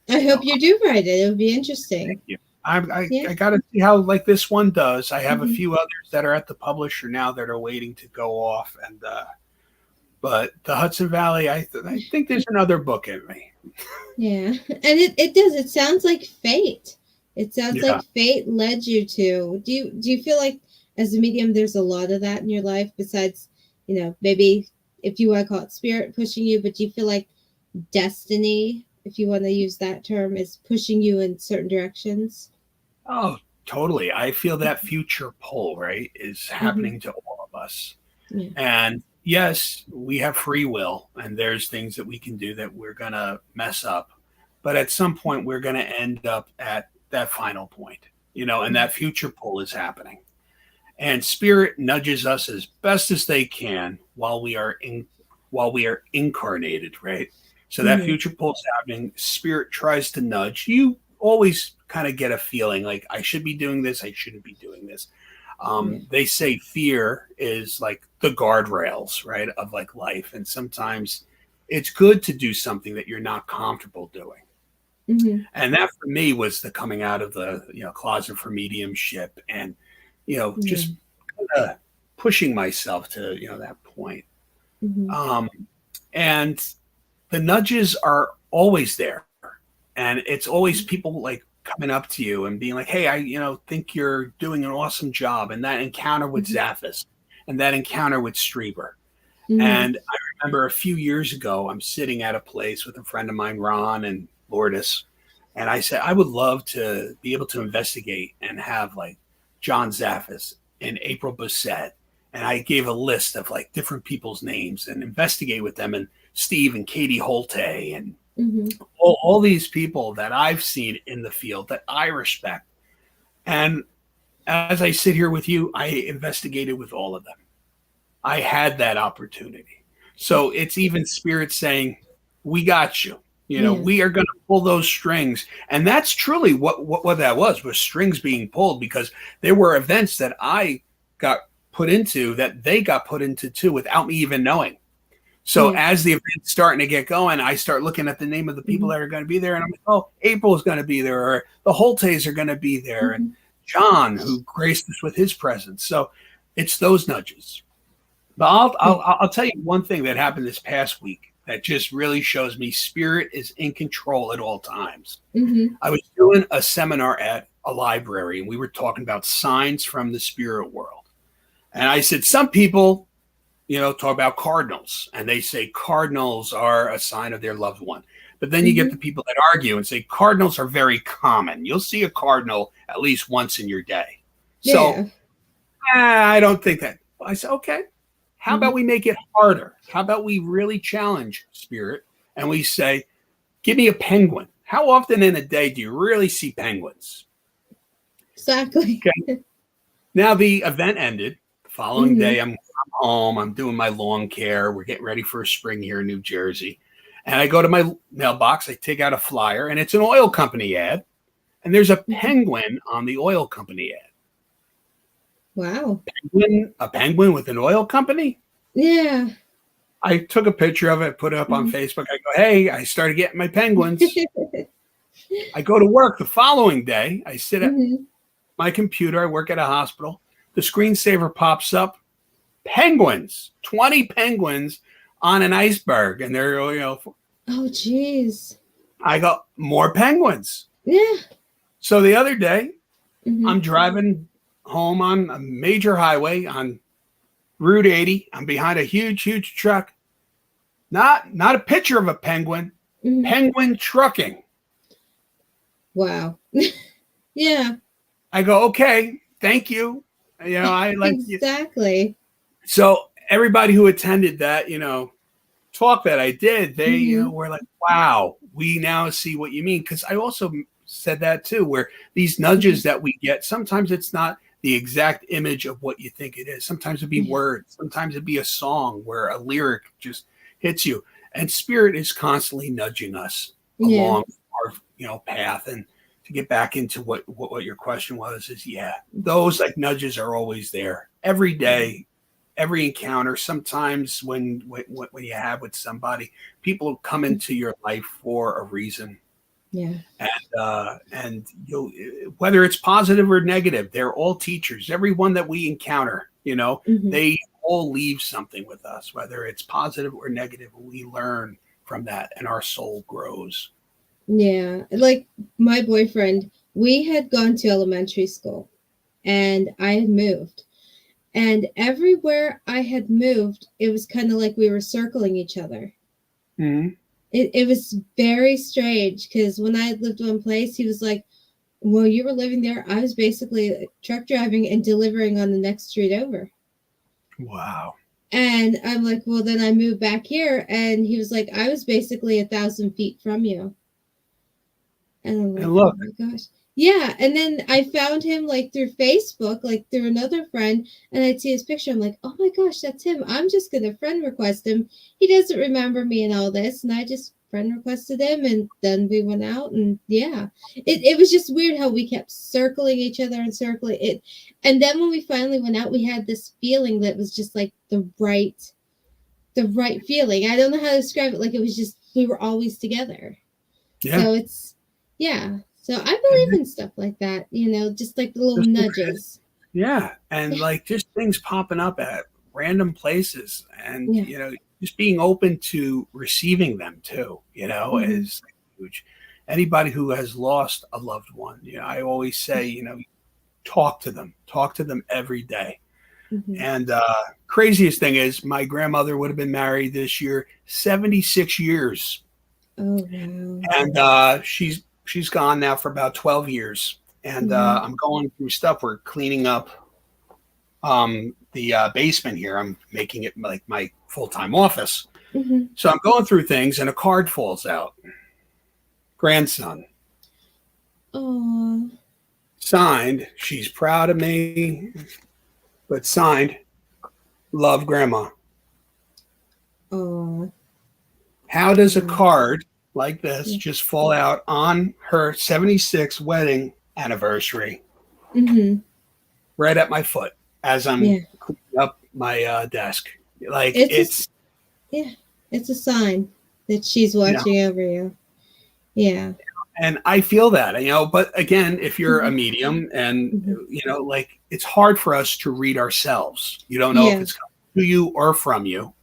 I hope you do write it. It would be interesting. Thank you. Yeah. I got to see how like this one does. I have a Mhm. few others that are at the publisher now that are waiting to go off, and but the Hudson Valley, I think there's another book in me. Yeah. And it does. It sounds like fate. It sounds Yeah. like fate led you to. Do you feel like as a medium there's a lot of that in your life besides, maybe if you want to call it spirit pushing you, but do you feel like destiny, if you want to use that term, is pushing you in certain directions? Oh, totally. I feel that future pull, right, is Mm-hmm. happening to all of us. Yeah. And yes, we have free will, and there's things that we can do that we're going to mess up. But at some point, we're going to end up at that final point, and that future pull is happening. And spirit nudges us as best as they can while we are incarnated, right? So that Mm-hmm. future pull is happening. Spirit tries to nudge. You always kind of get a feeling like I should be doing this, I shouldn't be doing this. Yeah. They say fear is like the guardrails, right, of like life, and sometimes it's good to do something that you're not comfortable doing. Mm-hmm. And that for me was the coming out of the closet for mediumship, and Yeah. just pushing myself to that point. Mm-hmm. Um, and the nudges are always there, and it's always people like coming up to you and being like, "Hey, I think you're doing an awesome job." And that encounter with Mm-hmm. Zaphis, and that encounter with Strieber. Mm-hmm. And I remember a few years ago, I'm sitting at a place with a friend of mine, Ron and Lourdes, and I said I would love to be able to investigate and have like John Zaffis and April Bissett, and I gave a list of like different people's names and investigate with them, and Steve and Katie Holte and Mm-hmm. all these people that I've seen in the field that I respect. And as I sit here with you, I investigated with all of them. I had that opportunity. So it's even spirit saying, "We got you. Yeah. We are going to pull those strings." And that's truly what that was strings being pulled, because there were events that I got put into that they got put into too without me even knowing. So Yeah. as the event's starting to get going, I start looking at the name of the people Mm-hmm. that are going to be there, and I'm like, "Oh, April is going to be there, or the Holtes are going to be there, and Mm-hmm. John, who graced us with his presence." So it's those nudges. But I'll, Yeah. I'll I'll tell you one thing that happened this past week that just really shows me spirit is in control at all times. Mm-hmm. I was doing a seminar at a library, and we were talking about signs from the spirit world. And I said, some people, talk about cardinals, and they say cardinals are a sign of their loved one. But then you get Mm-hmm. the people that argue and say cardinals are very common. You'll see a cardinal at least once in your day. So Yeah. I don't think that. I said, okay, how Mm-hmm. about we make it harder? How about we really challenge spirit and we say, give me a penguin. How often in a day do you really see penguins? Exactly. Okay. Now the event ended. The following Mm-hmm. day, I'm home. I'm doing my lawn care. We're getting ready for spring here in New Jersey. And I go to my mailbox. I take out a flyer, and it's an oil company ad. And there's a Mm-hmm. penguin on the oil company ad. Wow. A penguin with an oil company? Yeah. I took a picture of it, put it up on Mm-hmm. Facebook. I go, hey, I started getting my penguins. I go to work the following day. I sit at Mm-hmm. my computer. I work at a hospital. The screensaver pops up. Penguins, 20 penguins on an iceberg. And they're, Oh, jeez. I got more penguins. Yeah. So the other day, Mm-hmm. I'm driving home on a major highway on Route 80. I'm behind a huge truck. Not a picture of a penguin. Mm-hmm. Penguin trucking. Wow. Yeah. I go, okay, thank you. I like you. Exactly. So everybody who attended that, talk that I did, they, Mm-hmm. were like, wow, we now see what you mean. Because I also said that too, where these nudges that we get, sometimes it's not the exact image of what you think it is. Sometimes it'd be Yeah. words. Sometimes it'd be a song where a lyric just hits you. And spirit is constantly nudging us Yeah. along our, path. And to get back into what your question was, is those like nudges are always there every day, every encounter. Sometimes when you have with somebody, people come into your life for a reason. Yeah. And you'll, whether it's positive or negative, they're all teachers. Everyone that we encounter, Mm-hmm. they all leave something with us, whether it's positive or negative. We learn from that, and our soul grows. Yeah. Like my boyfriend, we had gone to elementary school and I had moved. And everywhere I had moved, it was kind of like we were circling each other. Mm-hmm. It was very strange because when I had lived one place, he was like, well, you were living there. I was basically truck driving and delivering on the next street over. Wow. And I'm like, well, then I moved back here. And he was like, I was basically 1,000 feet from you. And I'm like, And oh look, my gosh. Yeah. And then I found him like through Facebook, like through another friend, and I'd see his picture. I'm like, oh my gosh, that's him. I'm just going to friend request him. He doesn't remember me and all this. And I just friend requested him. And then we went out. And yeah, it was just weird how we kept circling each other and circling it. And then when we finally went out, we had this feeling that was just like the right feeling. I don't know how to describe it. Like it was just, we were always together. yeah. So it's, yeah. So I believe in stuff like that, just like the little nudges. Yeah. And like just things popping up at random places, and, just being open to receiving them too, is huge. Anybody who has lost a loved one, I always say, talk to them every day. Mm-hmm. And craziest thing is my grandmother would have been married this year 76 years. Oh, wow. And she's gone now for about 12 years. And I'm going through stuff. We're cleaning up the basement here. I'm making it like my full-time office. Mm-hmm. So I'm going through things, and a card falls out. Grandson. Oh. Signed, she's proud of me, but signed, love, Grandma. Oh. How does a card like this just fall out on her 76th wedding anniversary? Mm-hmm. Right at my foot as I'm cleaning up my desk. Like it's a sign that she's watching over you. Yeah. And I feel that, but again, if you're a medium and, like it's hard for us to read ourselves. You don't know if it's coming to you or from you.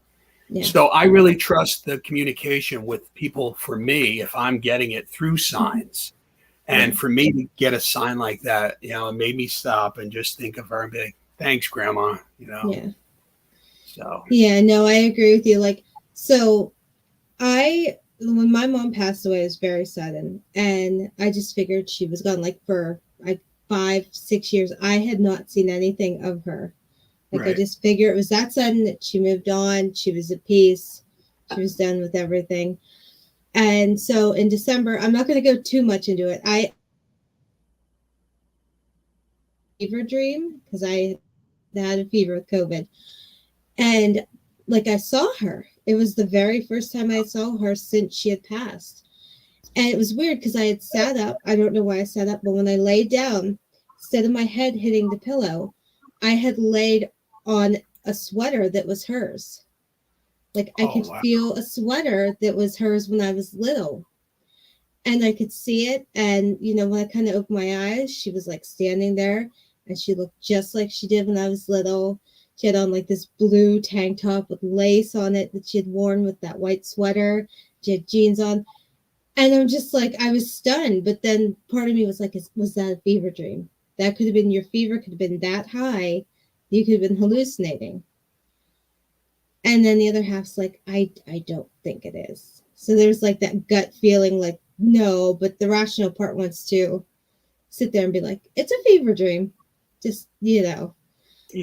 Yeah. So I really trust the communication with people. For me, if I'm getting it through signs, and for me to get a sign like that, it made me stop and just think of her and be like, thanks, Grandma, Yeah. So. Yeah, no, I agree with you. Like, so when my mom passed away, it was very sudden. And I just figured she was gone like for like 5-6 years. I had not seen anything of her. Like I just figured it was that sudden that she moved on. She was at peace. She was done with everything. And so in December, I'm not going to go too much into it. I fever dream because I had a fever with COVID. And like I saw her. It was the very first time I saw her since she had passed. And it was weird because I had sat up. I don't know why I sat up, but when I laid down, instead of my head hitting the pillow, I had laid on a sweater that was hers. Like I could feel a sweater that was hers when I was little. And I could see it. And, when I kind of opened my eyes, she was like standing there and she looked just like she did when I was little. She had on like this blue tank top with lace on it that she had worn with that white sweater. She had jeans on. And I'm just like, I was stunned. But then part of me was like, was that a fever dream? That could have been your fever, could have been that high. You could have been hallucinating. And then the other half's like, I don't think it is. So there's like that gut feeling like, no, but the rational part wants to sit there and be like, it's a fever dream. Just, Yeah,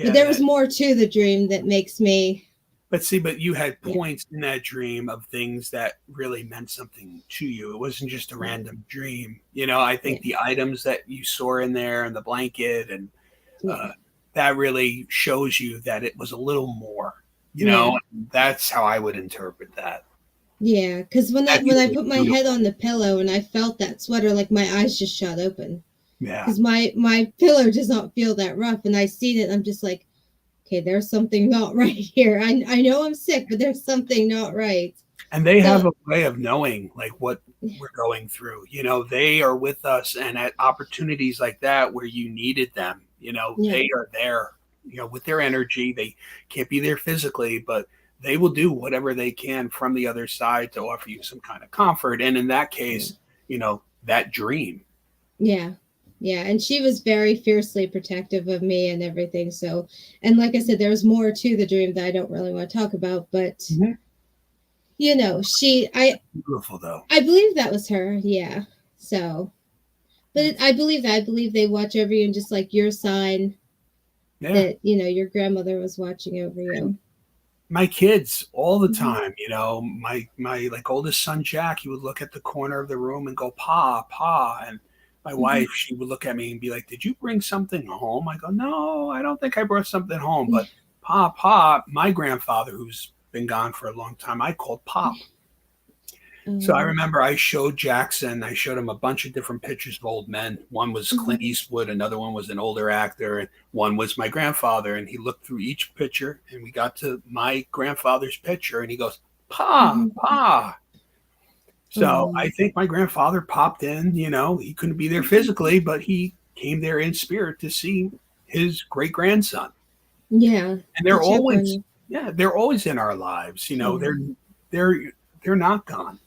but there was more to the dream that makes me. But you had points in that dream of things that really meant something to you. It wasn't just a random dream. I think the items that you saw in there and the blanket and that really shows you that it was a little more, that's how I would interpret that. Yeah. Cause when I put my head on the pillow and I felt that sweater, like my eyes just shot open. Yeah. Because my pillow does not feel that rough. And I seen it. And I'm just like, okay, there's something not right here. I know I'm sick, but there's something not right. And they have So a way of knowing like what we're going through. They are with us, and at opportunities like that where you needed them, yeah, they are there, with their energy. They can't be there physically, but they will do whatever they can from the other side to offer you some kind of comfort. And in that yeah, case, that dream. yeah, yeah. And she was very fiercely protective of me and everything. So, and like I said, there was more to the dream that I don't really want to talk about, but Mhm. she, Beautiful though. I believe that was her. Yeah. So, but I believe that. I believe they watch over you, and just like your sign Yeah. that, your grandmother was watching over you. My kids all the Mhm. time, my like oldest son Jack, he would look at the corner of the room and go, "Pa, pa," and my Mhm. wife, she would look at me and be like, "Did you bring something home?" I go, "No, I don't think I brought something home." Yeah. But Pa, pa, my grandfather, who's been gone for a long time, I called Pop. So I Um, remember I showed Jackson, I showed him a bunch of different pictures of old men. One was mhm. Clint Eastwood, another one was an older actor, and one was my grandfather. And he looked through each picture, and we got to my grandfather's picture, and he goes, "Pa, Mhm. pa." So I Um, think my grandfather popped in. He couldn't be there mhm. physically, but he came there in spirit to see his great grandson. Yeah, And to they're check on always, you. yeah, they're always in our lives. Yeah. They're not gone.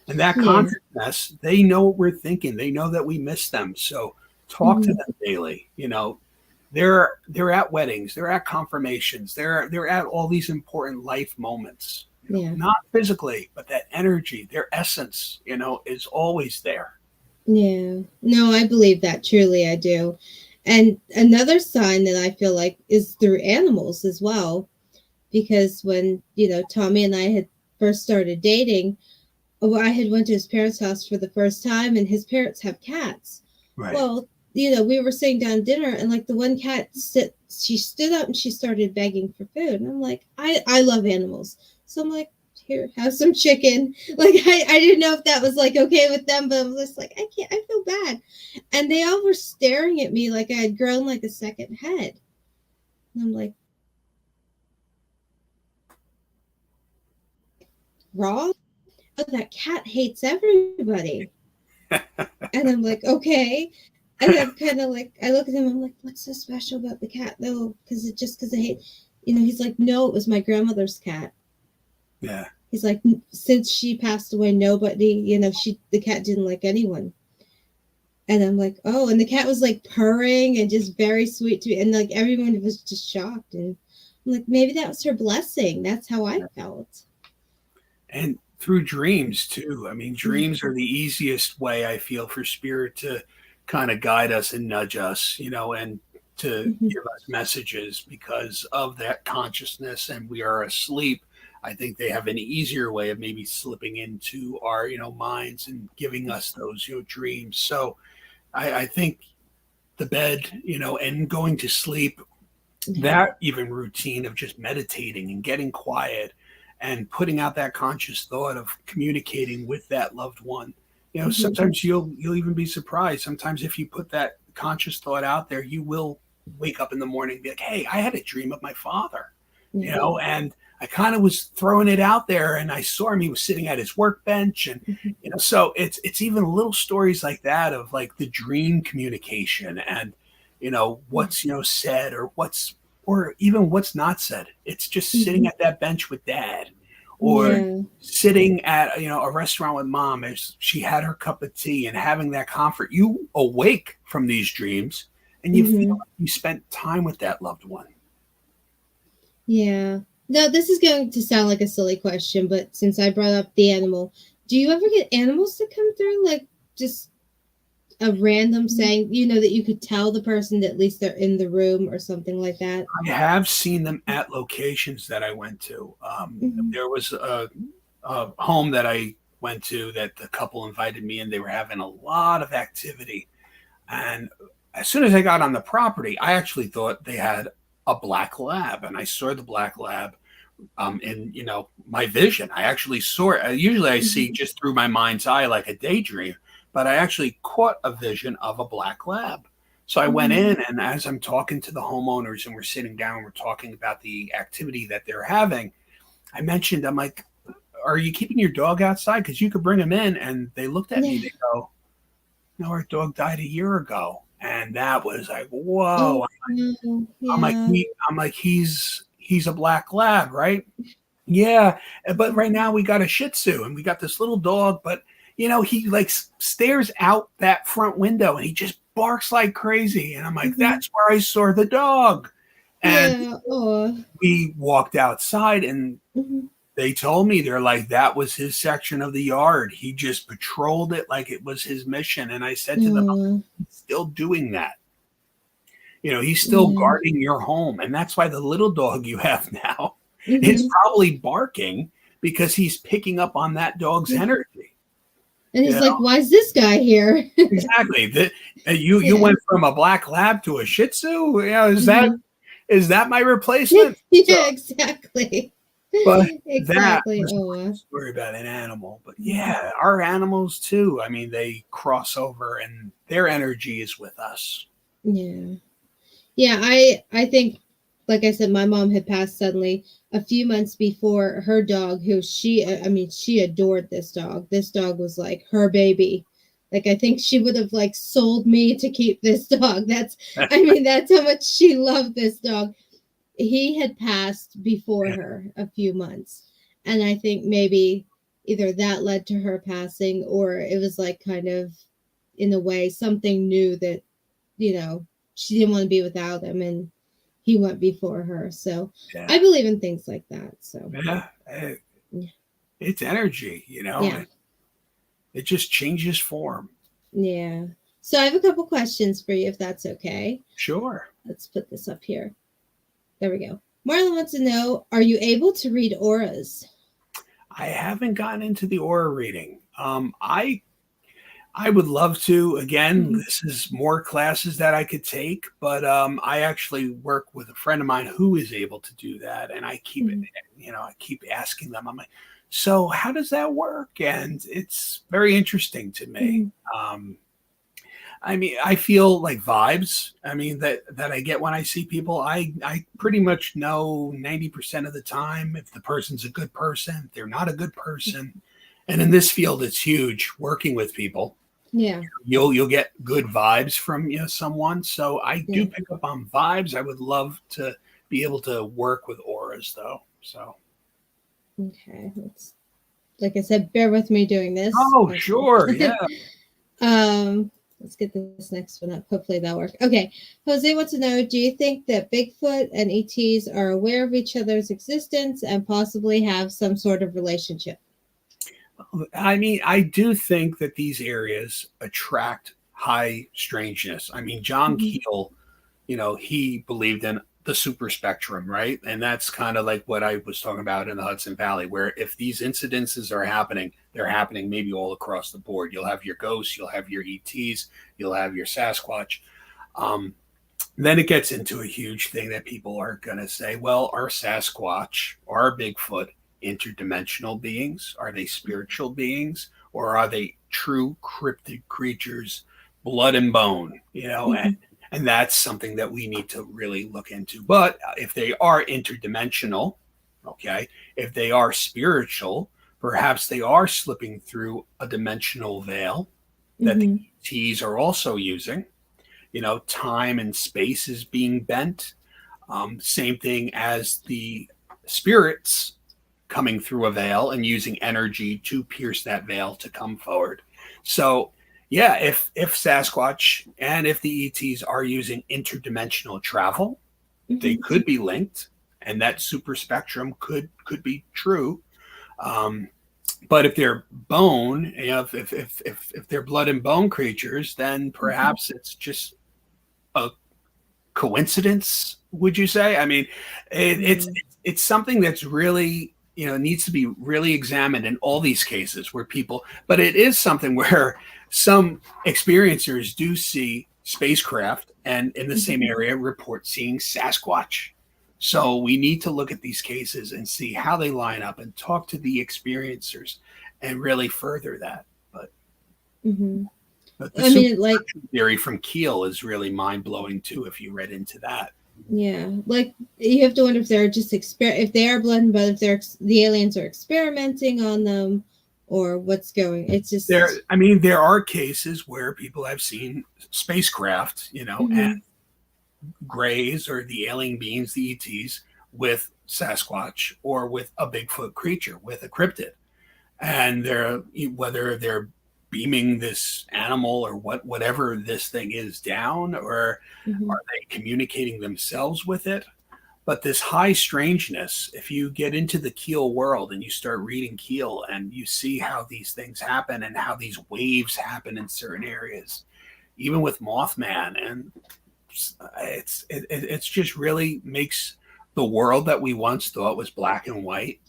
And that Yeah. consciousness, they know what we're thinking. They know that we miss them. So talk to Mhm. them daily. They're at weddings, they're at confirmations, they're at all these important life moments. Yeah. Not physically, but that energy, their essence, is always there. Yeah. No, I believe that. Truly, I do. And another sign that I feel like is through animals as well, because when, Tommy and I had first started dating, I had went to his parents' house for the first time, and his parents have cats. Right. Well, we were sitting down dinner, and like the one cat she stood up and she started begging for food, and I'm like, I love animals, so I'm like, here, have some chicken. Like I didn't know if that was like okay with them, but I was just like, I can't, I feel bad, and they all were staring at me like I had grown like a second head, and I'm like, raw. Oh, that cat hates everybody. And I'm like, okay. And I'm kind of like, I look at him, I'm like, what's so special about the cat though? Because because I hate, he's like, no, it was my grandmother's cat. Yeah. He's like, since she passed away, nobody, the cat didn't like anyone. And I'm like, oh, and the cat was like purring and just very sweet to me. And like everyone was just shocked. And I'm like, maybe that was her blessing. That's how I felt. And through dreams too. I mean, Yeah. dreams are the easiest way I feel for spirit to kind of guide us and nudge us, and to Mhm. give us messages because of that consciousness, and we are asleep. I think they have an easier way of maybe slipping into our, minds and giving us those, dreams. So I think the bed, and going to sleep, Yeah. that even routine of just meditating and getting quiet and putting out that conscious thought of communicating with that loved one. Mhm. Sometimes you'll even be surprised. Sometimes if you put that conscious thought out there, you will wake up in the morning and be like, "Hey, I had a dream of my father," Yeah. and I kind of was throwing it out there, and I saw him. He was sitting at his workbench, and Mhm. so it's even little stories like that of like the dream communication and Yeah. what's said or even what's not said. It's just sitting Mhm. at that bench with dad, or Yeah. sitting at a restaurant with mom as she had her cup of tea and having that comfort. You awake from these dreams and you feel Mhm. like you spent time with that loved one. Yeah. No, this is going to sound like a silly question, but since I brought up the animal, do you ever get animals to come through? Like just a random saying, that you could tell the person that at least they're in the room or something like that? I have seen them at locations that I went to. Mm-hmm. There was a home that I went to that the couple invited me in. They were having a lot of activity. And as soon as I got on the property, I actually thought they had a black lab. And I saw the black lab in, my vision. I actually saw it. Usually I see Mm-hmm. just through my mind's eye like a daydream, but I actually caught a vision of a black lab. So I went Mm-hmm. in, and as I'm talking to the homeowners and we're sitting down, we're talking about the activity that they're having. I mentioned, I'm like, are you keeping your dog outside? Because you could bring him in. And they looked at me. Yeah. They go, no, our dog died a year ago. And that was like, Oh, whoa. no. I'm like, Yeah. he's a black lab, right? Yeah, but right now we got a Shih Tzu and we got this little dog, but he like stares out that front window and he just barks like crazy. And I'm like, Mhm. that's where I saw the dog. And Yeah. Oh. we walked outside and Mhm. they told me, they're like, that was his section of the yard. He just patrolled it like it was his mission. And I said to them, Oh. he's still doing that. He's still Yeah. guarding your home. And that's why the little dog you have now is Mhm. probably barking because he's picking up on that dog's Yeah. energy. And You he's know? like, "Why is this guy here?" Exactly. You Yeah. went from a black lab to a Shih Tzu. Mhm. Is that my replacement? So, Yeah, exactly. but that Exactly. was Oh. my story about an animal. But Mhm. yeah, our animals too. I mean, they cross over and their energy is with us. Yeah. Yeah, I think, like I said, my mom had passed suddenly a few months before her dog, who I mean, she adored this dog. This dog was like her baby. Like, I think she would have like sold me to keep this dog. I mean, that's how much she loved this dog. He had passed before her a few months. And I think maybe either that led to her passing, or it was like kind of, in a way, something new that, she didn't want to be without him, and he went before her. So Yeah. I believe in things like that. So Yeah. yeah. It's energy, Yeah. it just changes form. Yeah. So I have a couple questions for you, if that's okay. Sure. Let's put this up here. There we go. Marlon wants to know, are you able to read auras? I haven't gotten into the aura reading. I would love to. Again, Mhm. this is more classes that I could take, but I actually work with a friend of mine who is able to do that, and I keep Mhm. I keep asking them. I'm like, so how does that work? And it's very interesting to me. Mhm. Um, I mean, I feel like vibes. I mean that I get when I see people. I pretty much know 90% of the time if the person's a good person, if they're not a good person. And in this field, it's huge working with people. Yeah. You'll get good vibes from someone. So I do Yeah. pick up on vibes. I would love to be able to work with auras though. So Okay. Like I said, bear with me doing this. oh sure, yeah. Okay. Let's get this next one up. Hopefully that'll work. Okay. Jose wants to know, do you think that Bigfoot and ETs are aware of each other's existence and possibly have some sort of relationship? I mean, I do think that these areas attract high strangeness. I mean, John Mhm. Keel, he believed in the super spectrum, right? And that's kind of like what I was talking about in the Hudson Valley, where if these incidences are happening, they're happening maybe all across the board. You'll have your ghosts, you'll have your ETs, you'll have your Sasquatch. Um, then it gets into a huge thing that people are going to say, well, are Sasquatch or are Bigfoot interdimensional beings? Are they spiritual beings? Or are they true cryptid creatures, blood and bone? Mhm. And that's something that we need to really look into. But if they are interdimensional, okay, if they are spiritual, perhaps they are slipping through a dimensional veil that the Mhm. ETs are also using. Time and space is being bent. Same thing as the spirits coming through a veil and using energy to pierce that veil to come forward. So, yeah, if Sasquatch and if the ETs are using interdimensional travel, they Mhm. could be linked, and that super spectrum could be true. Um, but if they're bone, if they're blood and bone creatures, then Mhm. perhaps it's just a coincidence, would you say? I mean, it, it's Yeah. it's something that's really needs to be really examined in all these cases where people. But it is something where some experiencers do see spacecraft and in the same Mhm. area report seeing Sasquatch. So we need to look at these cases and see how they line up and talk to the experiencers and really further that. Mhm. But the I super mean, like, theory from Keel is really mind blowing too if you read into that. Yeah, like you have to wonder if they're just if they are blending, but if the aliens are experimenting on them, or what's going. It's just. There are cases where people have seen spacecraft, and Mhm. grays or the alien beings, the ETs, with Sasquatch or with a Bigfoot creature, with a cryptid. And whether they're beaming this animal or whatever this thing is down, or Mhm. are they communicating themselves with it? But this high strangeness, if you get into the Keel world and you start reading Keel and you see how these things happen and how these waves happen in certain areas, even with Mothman, and it's just really makes the world that we once thought was black and white.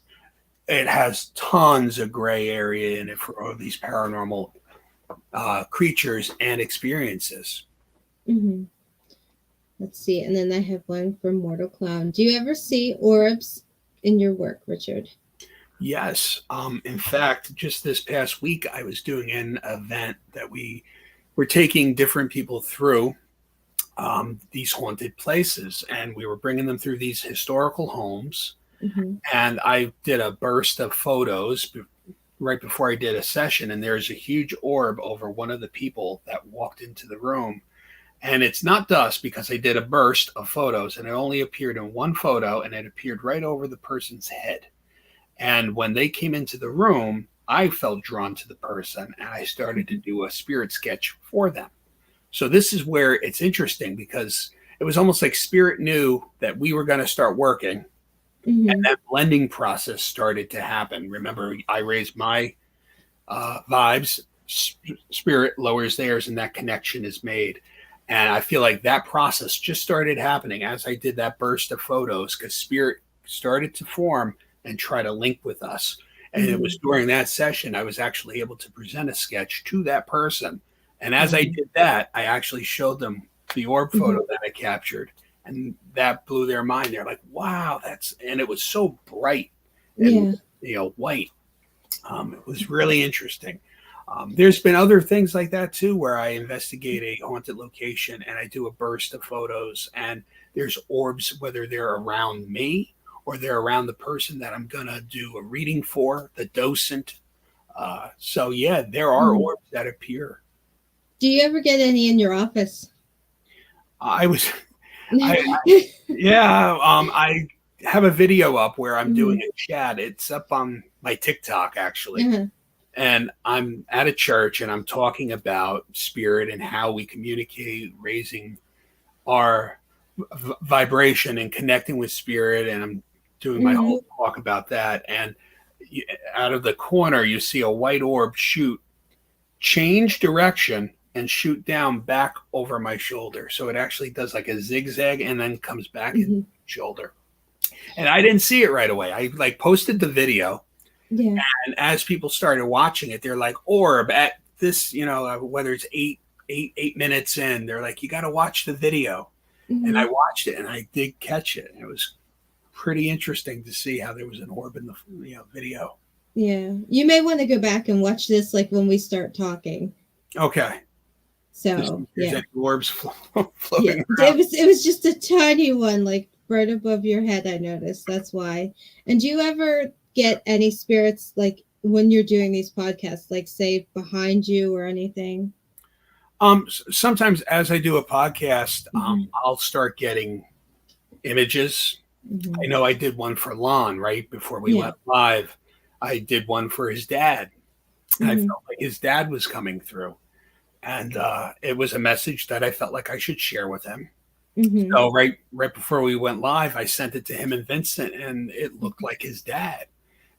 It has tons of gray area in it for all these paranormal creatures and experiences. Mhm. Let's see, and then I have one from Mortal Clown. Do you ever see orbs in your work, Richard? Yes. In fact, just this past week, I was doing an event that we were taking different people through these haunted places, and we were bringing them through these historical homes. Mm-hmm. And I did a burst of photos right before I did a session, and there's a huge orb over one of the people that walked into the room. And it's not dust because I did a burst of photos, and it only appeared in one photo, and it appeared right over the person's head. And when they came into the room, I felt drawn to the person, and I started to do a spirit sketch for them. So this is where it's interesting, because it was almost like spirit knew that we were going to start working, and Mm-hmm. that blending process started to happen. Remember, I raised my vibes, spirit lowers theirs, and that connection is made. And I feel like that process just started happening as I did that burst of photos, because spirit started to form and try to link with us. And it Mm-hmm. was during that session I was actually able to present a sketch to that person. And as I Wow. did that, I actually showed them the orb Mm-hmm. photo that I captured. And that blew their mind. They're like, wow, and it was so bright and, Yeah. white. It was really interesting. There's been other things like that too, where I investigate a haunted location and I do a burst of photos, and there's orbs, whether they're around me or they're around the person that I'm going to do a reading for, the docent. So, yeah, there are Mm-hmm. orbs that appear. Do you ever get any in your office? I was, yeah, I have a video up where I'm doing Mm-hmm. a chat. It's up on my TikTok, actually. Uh-huh. And I'm at a church and I'm talking about spirit and how we communicate, raising our vibration and connecting with spirit. And I'm doing my Mm-hmm. whole talk about that. And out of the corner, you see a white orb change direction and shoot down back over my shoulder. So it actually does like a zigzag and then comes back into Mm-hmm. the shoulder. And I didn't see it right away. I like posted the video, Yeah. and as people started watching it, they're like, orb at this, whether it's 8 minutes in, they're like, you got to watch the video. And I Mm-hmm. watched it and I did catch it. And it was pretty interesting to see how there was an orb in the video. Yeah. You may want to go back and watch this like when we start talking. Okay. Just So if there's yeah. any orbs Yeah. floating It around. was just a tiny one, like right above your head, I noticed. That's why. And do you ever get any spirits like when you're doing these podcasts, like say behind you or anything? Sometimes as I do a podcast, Mm-hmm. I'll start getting images. Mm-hmm. I know I did one for Lon right before we Yeah. went live. I did one for his dad. I Mm-hmm. felt like his dad was coming through, and it was a message that I felt like I should share with him. Mm-hmm. So right before we went live, I sent it to him and Vincent, and it looked like his dad.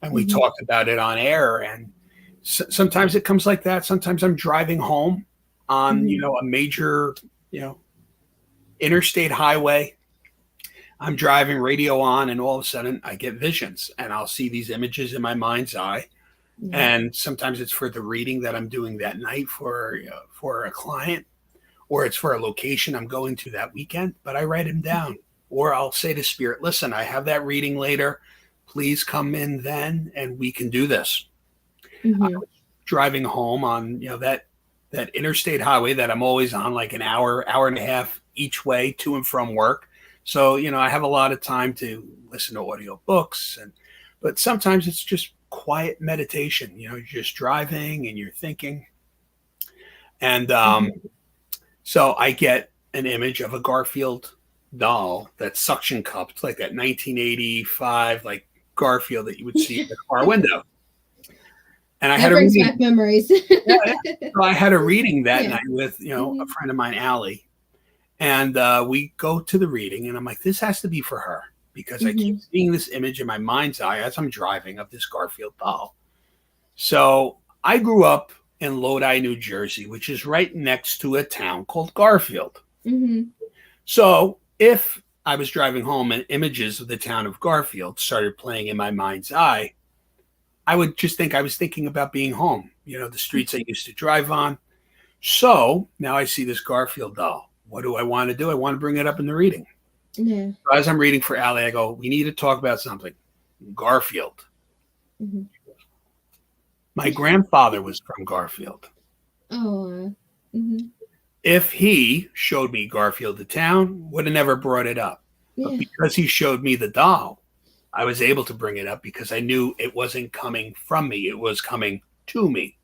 And we Mm-hmm. talked about it on air. And sometimes it comes like that. Sometimes I'm driving home on Mm-hmm. a major you know interstate highway. I'm driving, radio on, and all of a sudden I get visions, and I'll see these images in my mind's eye. Yeah. And sometimes it's for the reading that I'm doing that night for a client, or it's for a location I'm going to that weekend, but I write them down. Or I'll say to spirit, listen, I have that reading later. Please come in then and we can do this. I Mm-hmm. was driving home on, that interstate highway that I'm always on, like an hour and a half each way to and from work. So, I have a lot of time to listen to audio books, but sometimes it's just quiet meditation. You're just driving and you're thinking. And so I get an image of a Garfield doll that's suction cupped, like that 1985, like Garfield that you would see in the car window. And I that had brings back memories. yeah. So I had a reading that night with, a friend of mine, Allie. And we go to the reading, and I'm like, this has to be for her, because I keep seeing this image in my mind's eye as I'm driving of this Garfield doll. So I grew up in Lodi, New Jersey, which is right next to a town called Garfield. So if I was driving home and images of the town of Garfield started playing in my mind's eye, I would just think I was thinking about being home, the streets I used to drive on. So now I see this Garfield doll. What do I want to do? I want to bring it up in the reading. Yeah. So as I'm reading for Allie, I go, we need to talk about something. Garfield. My grandfather was from Garfield. Oh. If he showed me Garfield the town, would have never brought it up. Yeah. But because he showed me the doll, I was able to bring it up because I knew it wasn't coming from me. It was coming to me.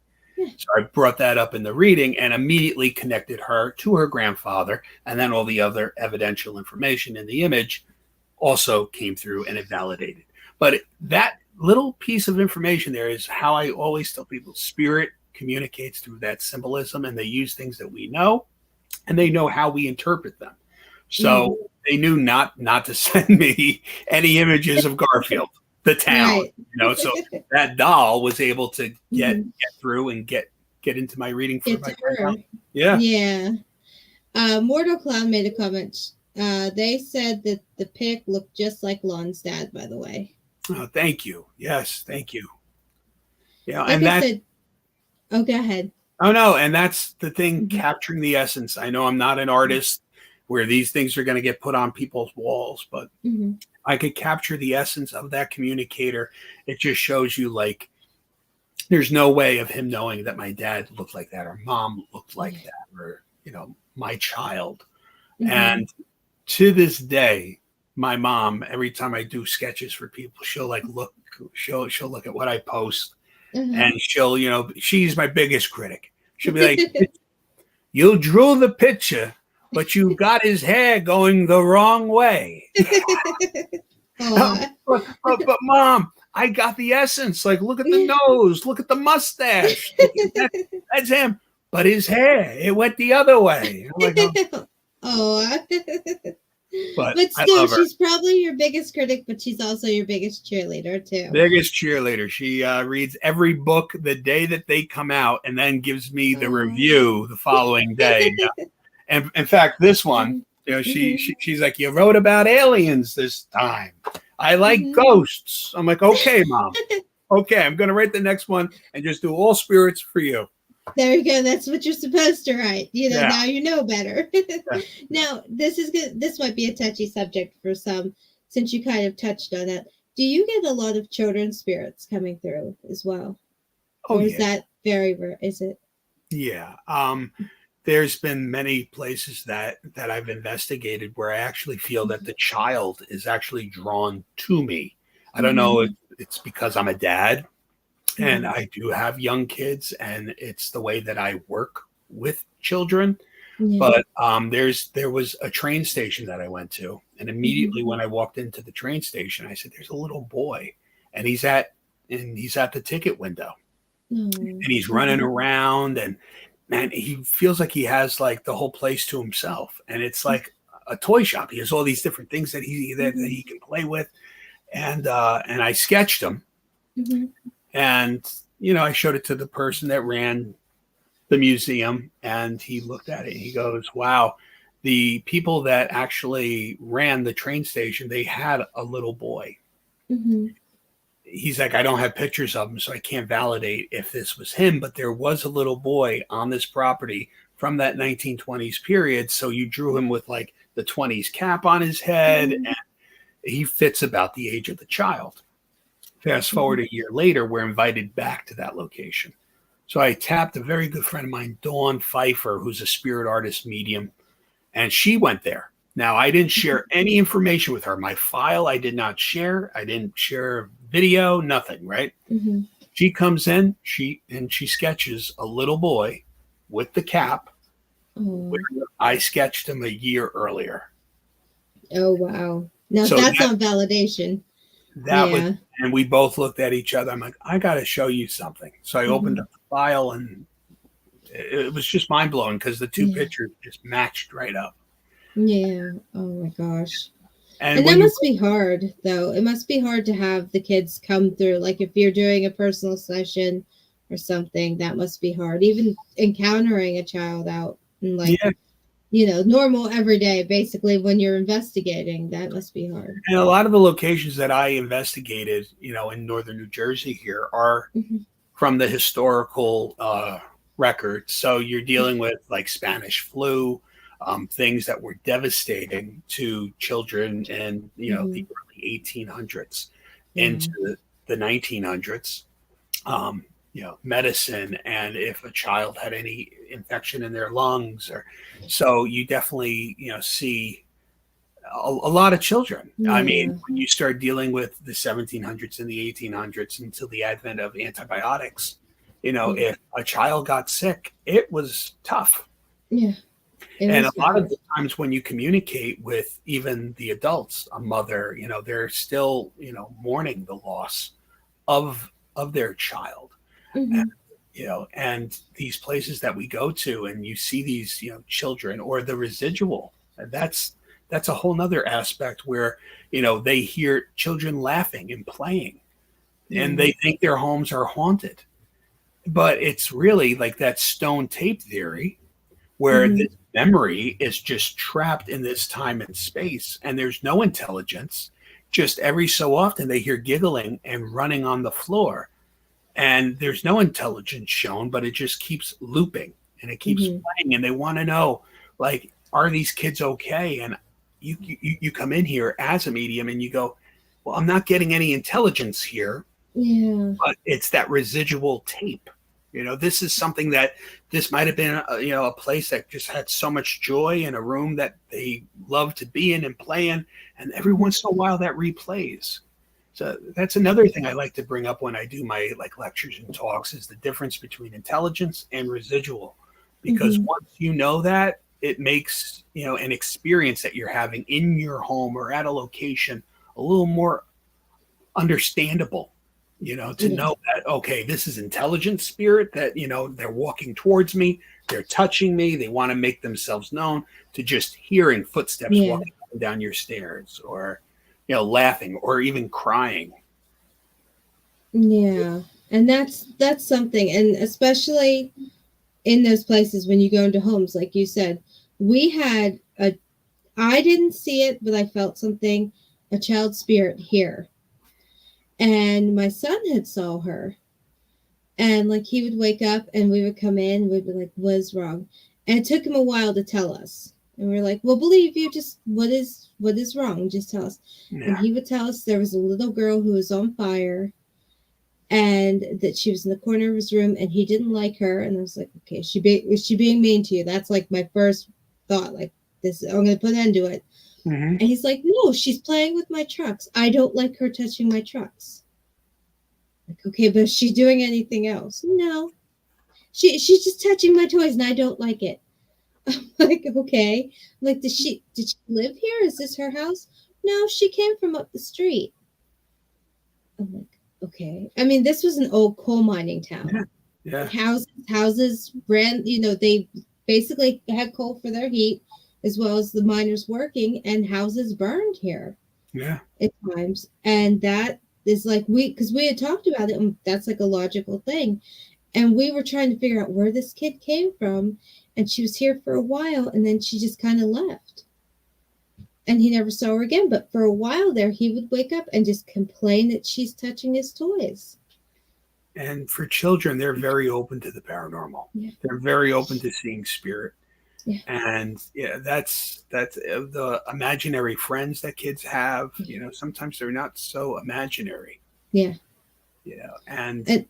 So I brought that up in the reading and immediately connected her to her grandfather. And then all the other evidential information in the image also came through and it validated. But that little piece of information there is how I always tell people spirit communicates through that symbolism, and they use things that we know and they know how we interpret them. So they knew not to send me any images of Garfield, the town, so that doll was able to get through and get into my reading for my grandma. Yeah. Mortal Clown made a comment. They said that the pic looked just like Lon's dad, by the way. Oh, thank you. Yes, thank you. Yeah, like and that. Oh, go ahead. Oh no, and that's the thing, capturing the essence. I know I'm not an artist where these things are going to get put on people's walls, but I could capture the essence of that communicator. It just shows you, like, there's no way of him knowing that my dad looked like that or mom looked like that, or, my child. And to this day, my mom, every time I do sketches for people, she'll look at what I post, and she'll, she's my biggest critic. She'll be like, you drew the picture, but you got his hair going the wrong way. but Mom, I got the essence. Like, look at the nose, look at the mustache. That's him. But his hair, it went the other way. I'm like, oh. But still, she's probably your biggest critic, but she's also your biggest cheerleader too. Biggest cheerleader. She reads every book the day that they come out, and then gives me the review the following day. And in fact, this one, she's like, you wrote about aliens this time. I like ghosts. I'm like, okay, Mom. Okay, I'm going to write the next one and just do all spirits for you. There you go. That's what you're supposed to write. Now you know better. Now, this might be a touchy subject for some, since you kind of touched on it. Do you get a lot of children's spirits coming through as well? Or is that very rare? Is it? Yeah. There's been many places that I've investigated where I actually feel that the child is actually drawn to me. I don't know if it's because I'm a dad and I do have young kids, and it's the way that I work with children. But there was a train station that I went to, and immediately when I walked into the train station, I said, there's a little boy, and he's at the ticket window, and he's running around, and man, he feels like he has like the whole place to himself, and it's like a toy shop. He has all these different things that he can play with, and I sketched him, and I showed it to the person that ran the museum, and he looked at it and he goes, wow, the people that actually ran the train station, they had a little boy. He's like, I don't have pictures of him, so I can't validate if this was him, but there was a little boy on this property from that 1920s period. So you drew him with like the 20s cap on his head, and he fits about the age of the child. Fast forward a year later, we're invited back to that location. So I tapped a very good friend of mine, Dawn Pfeiffer, who's a spirit artist medium, and she went there. Now, I didn't share any information with her. My file, I did not share. I didn't share video, nothing, right? Mm-hmm. She comes in, she sketches a little boy with the cap. Oh. I sketched him a year earlier. Oh, wow. Now So that's on validation. that was, Yeah. and we both looked at each other. I'm like, I got to show you something. So I opened up the file, and it was just mind blowing because the two pictures just matched right up. Yeah. Oh my gosh. And And when that you, must be hard, though. It must be hard to have the kids come through. Like if you're doing a personal session or something, that must be hard. Even encountering a child out in like, yeah, normal everyday, basically when you're investigating, that must be hard. and a lot of the locations that I investigated, in northern New Jersey here are Mm-hmm. from the historical record. So you're dealing with like Spanish flu, things that were devastating to children in the early 1800s into the 1900s. Medicine, and if a child had any infection in their lungs, or so you definitely see a lot of children. I mean, when you start dealing with the 1700s and the 1800s until the advent of antibiotics, if a child got sick, it was tough. Yeah. And a lot of the times when you communicate with even the adults, a mother, they're still, mourning the loss of their child. And, and these places that we go to, and you see these, children or the residual, and that's a whole nother aspect where, they hear children laughing and playing, and they think their homes are haunted. But it's really like that stone tape theory, where this memory is just trapped in this time and space, and there's no intelligence. Just every so often they hear giggling and running on the floor, and there's no intelligence shown, but it just keeps looping and it keeps playing, and they want to know, like, are these kids okay? And you come in here as a medium and you go, well, I'm not getting any intelligence here, but it's that residual tape. This is something that this might have been a place that just had so much joy, in a room that they love to be in and play in, and every once in a while that replays. So that's another thing I like to bring up when I do my lectures and talks, is the difference between intelligence and residual. Because once you know that, it makes an experience that you're having in your home or at a location a little more understandable. To know that, okay, this is intelligent spirit, that they're walking towards me, they're touching me, they want to make themselves known, to just hearing footsteps walking down your stairs, or laughing, or even crying. Yeah. And that's something. And especially in those places when you go into homes, like you said, I didn't see it, but I felt something, a child spirit here. And my son had saw her. And like he would wake up and we would come in and we'd be like, what is wrong? And it took him a while to tell us. And we're like, we'll believe you, just what is wrong? Just tell us. Yeah. And he would tell us there was a little girl who was on fire, and that she was in the corner of his room and he didn't like her. And I was like, okay, is she being mean to you? That's like my first thought, like, this, I'm going to put an end to it. And he's like, no, she's playing with my trucks. I don't like her touching my trucks. Like, okay, but is she doing anything else? No. She's just touching my toys and I don't like it. I'm like, okay. I'm like, did she live here? Is this her house? No, she came from up the street. I'm like, okay. I mean, this was an old coal mining town. Yeah. Houses ran, they basically had coal for their heat, as well as the miners working, and houses burned here. Yeah. At times. And that is like, because we had talked about it, and that's like a logical thing. And we were trying to figure out where this kid came from. And she was here for a while, and then she just kind of left. And he never saw her again. But for a while there, he would wake up and just complain that she's touching his toys. And for children, they're very open to the paranormal. Yeah. They're very open to seeing spirit. Yeah. And that's the imaginary friends that kids have. Sometimes they're not so imaginary. Yeah. And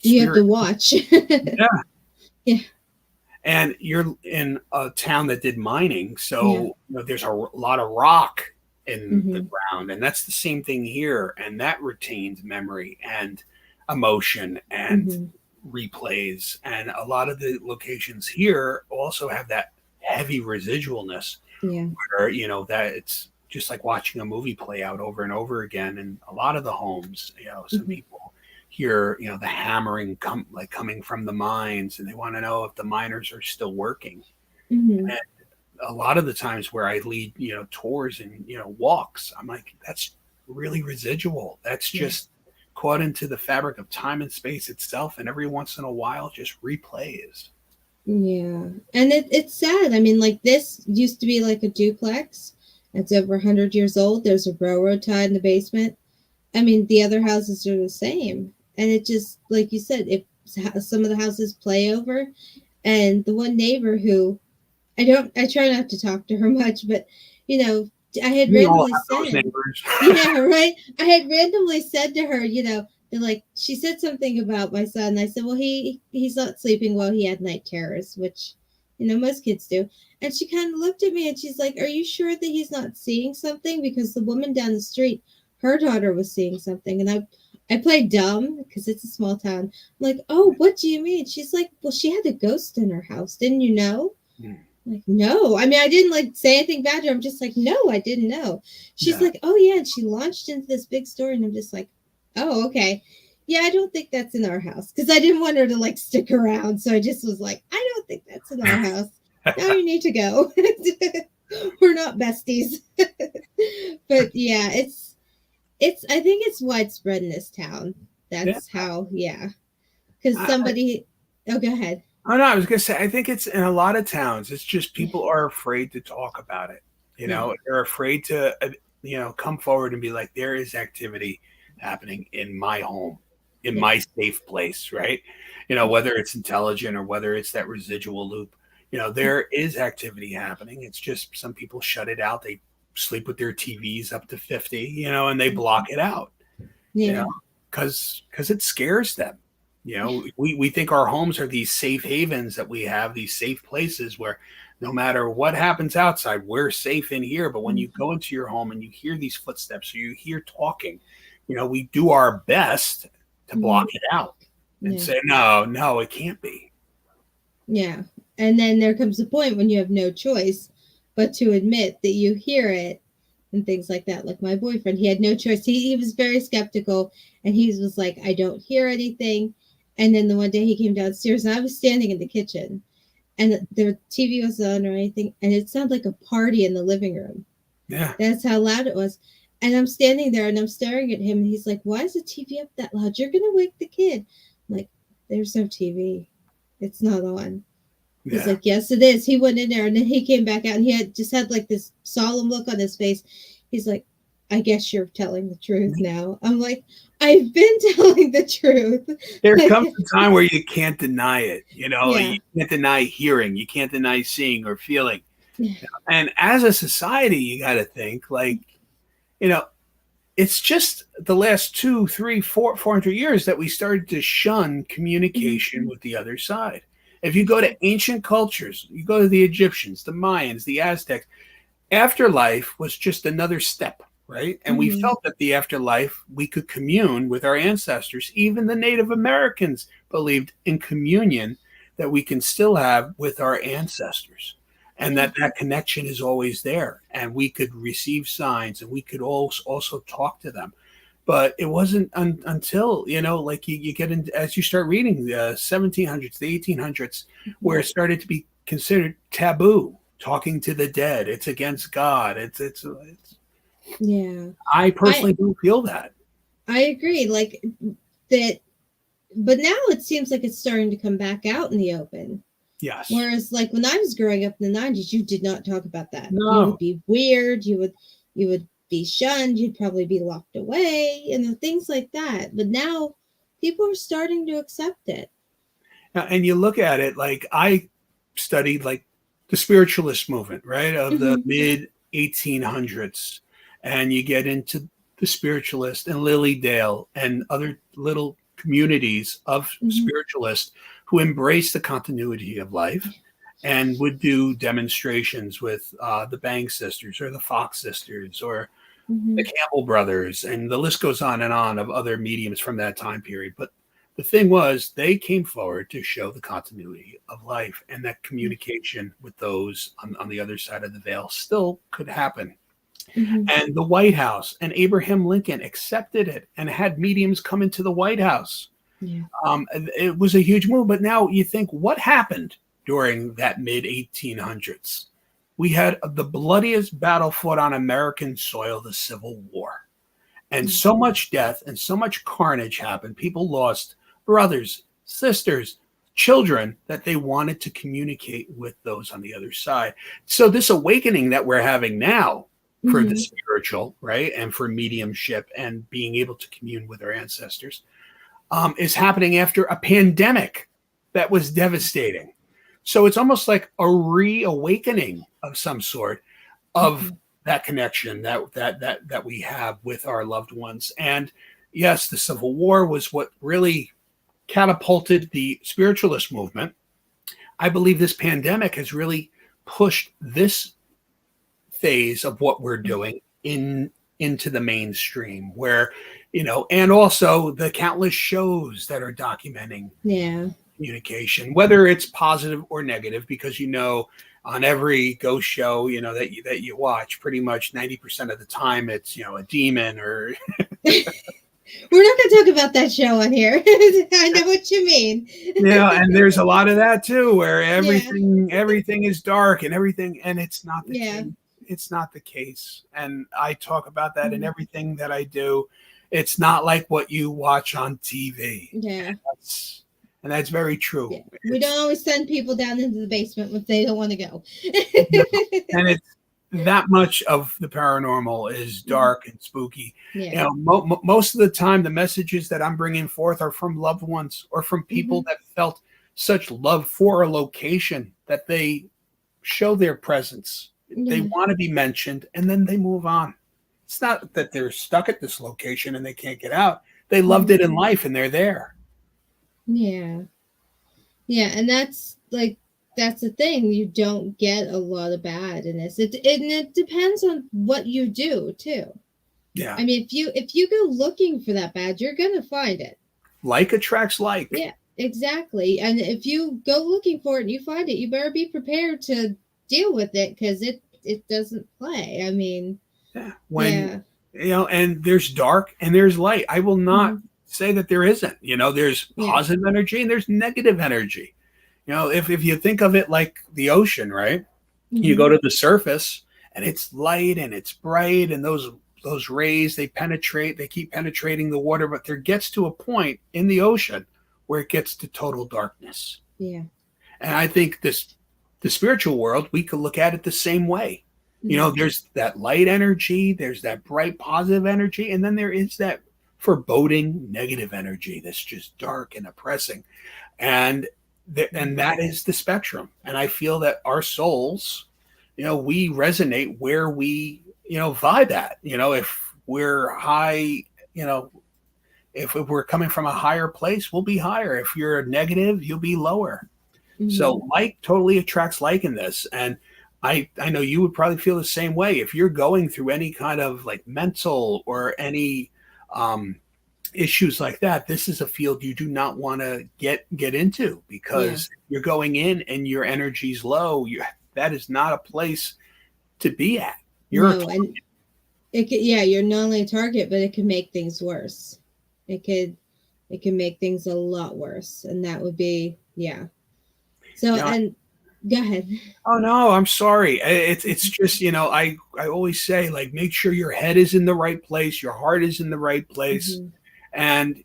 you have to watch. Yeah. Yeah. And you're in a town that did mining, Yeah. so there's a lot of rock in the Mm-hmm. ground, and that's the same thing here, and that retains memory and emotion and Mm-hmm. replays. And a lot of the locations here also have that heavy residualness, Yeah. where that it's just like watching a movie play out over and over again. And a lot of the homes, some Mm-hmm. people hear the hammering coming from the mines, and they want to know if the miners are still working. Mm-hmm. And a lot of the times where I lead tours and walks, I'm like, that's really residual. That's Yeah. just caught into the fabric of time and space itself, and every once in a while just replays. Yeah. And it's sad. I mean, like, this used to be like a duplex. It's over 100 years old. There's a railroad tie in the basement. I mean, the other houses are the same. And it just, like you said, if some of the houses play over, and the one neighbor who I try not to talk to her much, but, you know, I had We all randomly have those said, neighbors. yeah, right. I had randomly said to her, like, she said something about my son. I said, well, he's not sleeping well. He had night terrors, which, most kids do. And she kind of looked at me and she's like, are you sure that he's not seeing something? Because the woman down the street, her daughter was seeing something. And I played dumb because it's a small town. I'm like, oh, what do you mean? She's like, well, she had a ghost in her house. Didn't you know? Like, no. I mean, I didn't like say anything bad to her. I'm just like, no, I didn't know. She's Yeah. like, oh yeah, and she launched into this big story, and I'm just like, oh, okay. Yeah, I don't think that's in our house, because I didn't want her to like stick around. So I just was like, I don't think that's in our house. Now you need to go. We're not besties. But yeah, it's I think it's widespread in this town. That's how, yeah. Because somebody oh, go ahead. Oh no, I was gonna say I think it's in a lot of towns. It's just people are afraid to talk about it. Yeah. They're afraid to come forward and be like, there is activity happening in my home, in my safe place, right? Whether it's intelligent or whether it's that residual loop. There is activity happening. It's just some people shut it out. They sleep with their TVs up to 50, and they block it out. Yeah. Because it scares them. We think our homes are these safe havens that we have, these safe places where no matter what happens outside, we're safe in here. But when you go into your home and you hear these footsteps or you hear talking, we do our best to block it out and say, no, it can't be. Yeah. And then there comes a point when you have no choice but to admit that you hear it and things like that. Like my boyfriend, he had no choice. He was very skeptical, and he was like, I don't hear anything. And then the one day he came downstairs, and I was standing in the kitchen, and the TV was on or anything, and it sounded like a party in the living room. Yeah. That's how loud it was. And I'm standing there, and I'm staring at him, and he's like, why is the TV up that loud? You're going to wake the kid. I'm like, there's no TV. It's not on. Yeah. He's like, yes, it is. He went in there, and then he came back out, and he had like this solemn look on his face. He's like, I guess you're telling the truth now. I'm like, I've been telling the truth. There comes a time where you can't deny it. You Yeah. can't deny hearing. You can't deny seeing or feeling. Yeah. And as a society, you got to think like, it's just the last 400 years that we started to shun communication with the other side. If you go to ancient cultures, you go to the Egyptians, the Mayans, the Aztecs, afterlife was just another step, right? And we felt that the afterlife, we could commune with our ancestors. Even the Native Americans believed in communion that we can still have with our ancestors, and that connection is always there, and we could receive signs, and we could also talk to them. But it wasn't until, like you get in, as you start reading the 1700s, the 1800s, where it started to be considered taboo, talking to the dead. It's against God. It's Yeah. I personally don't feel that. I agree. Like that, but now it seems like it's starting to come back out in the open. Yes. Whereas, like when I was growing up in the 90s, you did not talk about that. No. You would be weird. You would be shunned. You'd probably be locked away, things like that. But now people are starting to accept it. And you look at it, like I studied like the spiritualist movement, right, of the mid 1800s, and you get into the spiritualist and Lily Dale and other little communities of spiritualists who embrace the continuity of life, and would do demonstrations with the Bang sisters or the Fox sisters or the Campbell brothers, and the list goes on and on of other mediums from that time period. But the thing was, they came forward to show the continuity of life, and that communication with those on the other side of the veil still could happen. And the White House and Abraham Lincoln accepted it and had mediums come into the White House. Yeah. It was a huge move. But now you think, what happened during that mid 1800s? We had the bloodiest battle fought on American soil, the Civil War. And so much death and so much carnage happened. People lost brothers, sisters, children that they wanted to communicate with those on the other side. So this awakening that we're having now for the spiritual, right, and for mediumship and being able to commune with our ancestors is happening after a pandemic that was devastating. So it's almost like a reawakening of some sort of that connection that we have with our loved ones. And yes, the Civil War was what really catapulted the spiritualist movement. I believe this pandemic has really pushed this phase of what we're doing into the mainstream, where, you know, and also the countless shows that are documenting communication, whether it's positive or negative, because, you know, on every ghost show, you know, that you watch, pretty much 90% of the time it's, you know, a demon or We're not going to talk about that show on here. I know what you mean. Yeah, and there's a lot of that too, where everything is dark and everything, and it's not the case. It's not the case. And I talk about that in everything that I do. It's not like what you watch on TV. Yeah. And that's very true. Yeah. We don't always send people down into the basement if they don't want to go. And it's that much of the paranormal is dark and spooky. You know, most of the time, the messages that I'm bringing forth are from loved ones or from people that felt such love for a location that they show their presence. They want to be mentioned, and then they move on. It's not that they're stuck at this location and they can't get out. They loved it in life, and they're there. Yeah, and that's the thing. You don't get a lot of bad in this. It depends on what you do too. Yeah. I mean, if you go looking for that bad, you're gonna find it. Like attracts like. Yeah, exactly. And if you go looking for it and you find it, you better be prepared to deal with it, because it doesn't play. I mean, you know, and there's dark and there's light. I will not say that there isn't. You know, there's positive energy and there's negative energy. You know, if you think of it like the ocean, right? You go to the surface and it's light and it's bright, and those rays, they keep penetrating the water, but there gets to a point in the ocean where it gets to total darkness. Yeah. And I think the spiritual world, we could look at it the same way. You know, there's that light energy, there's that bright positive energy, and then there is that foreboding negative energy that's just dark and oppressing. And that is the spectrum. And I feel that our souls, you know, we resonate where we, you know, vibe at. You know, if we're high, you know, if we're coming from a higher place, we'll be higher. If you're negative, you'll be lower. So like totally attracts like in this. And I know you would probably feel the same way. If you're going through any kind of like mental or any issues like that, this is a field you do not want to get into, because you're going in and your energy's low. That is not a place to be at. You're you're not only a target, but it can make things worse. It can make things a lot worse. And that would be, So, and go ahead. Oh, no, I'm sorry. It's just, you know, I always say, like, make sure your head is in the right place. Your heart is in the right place. And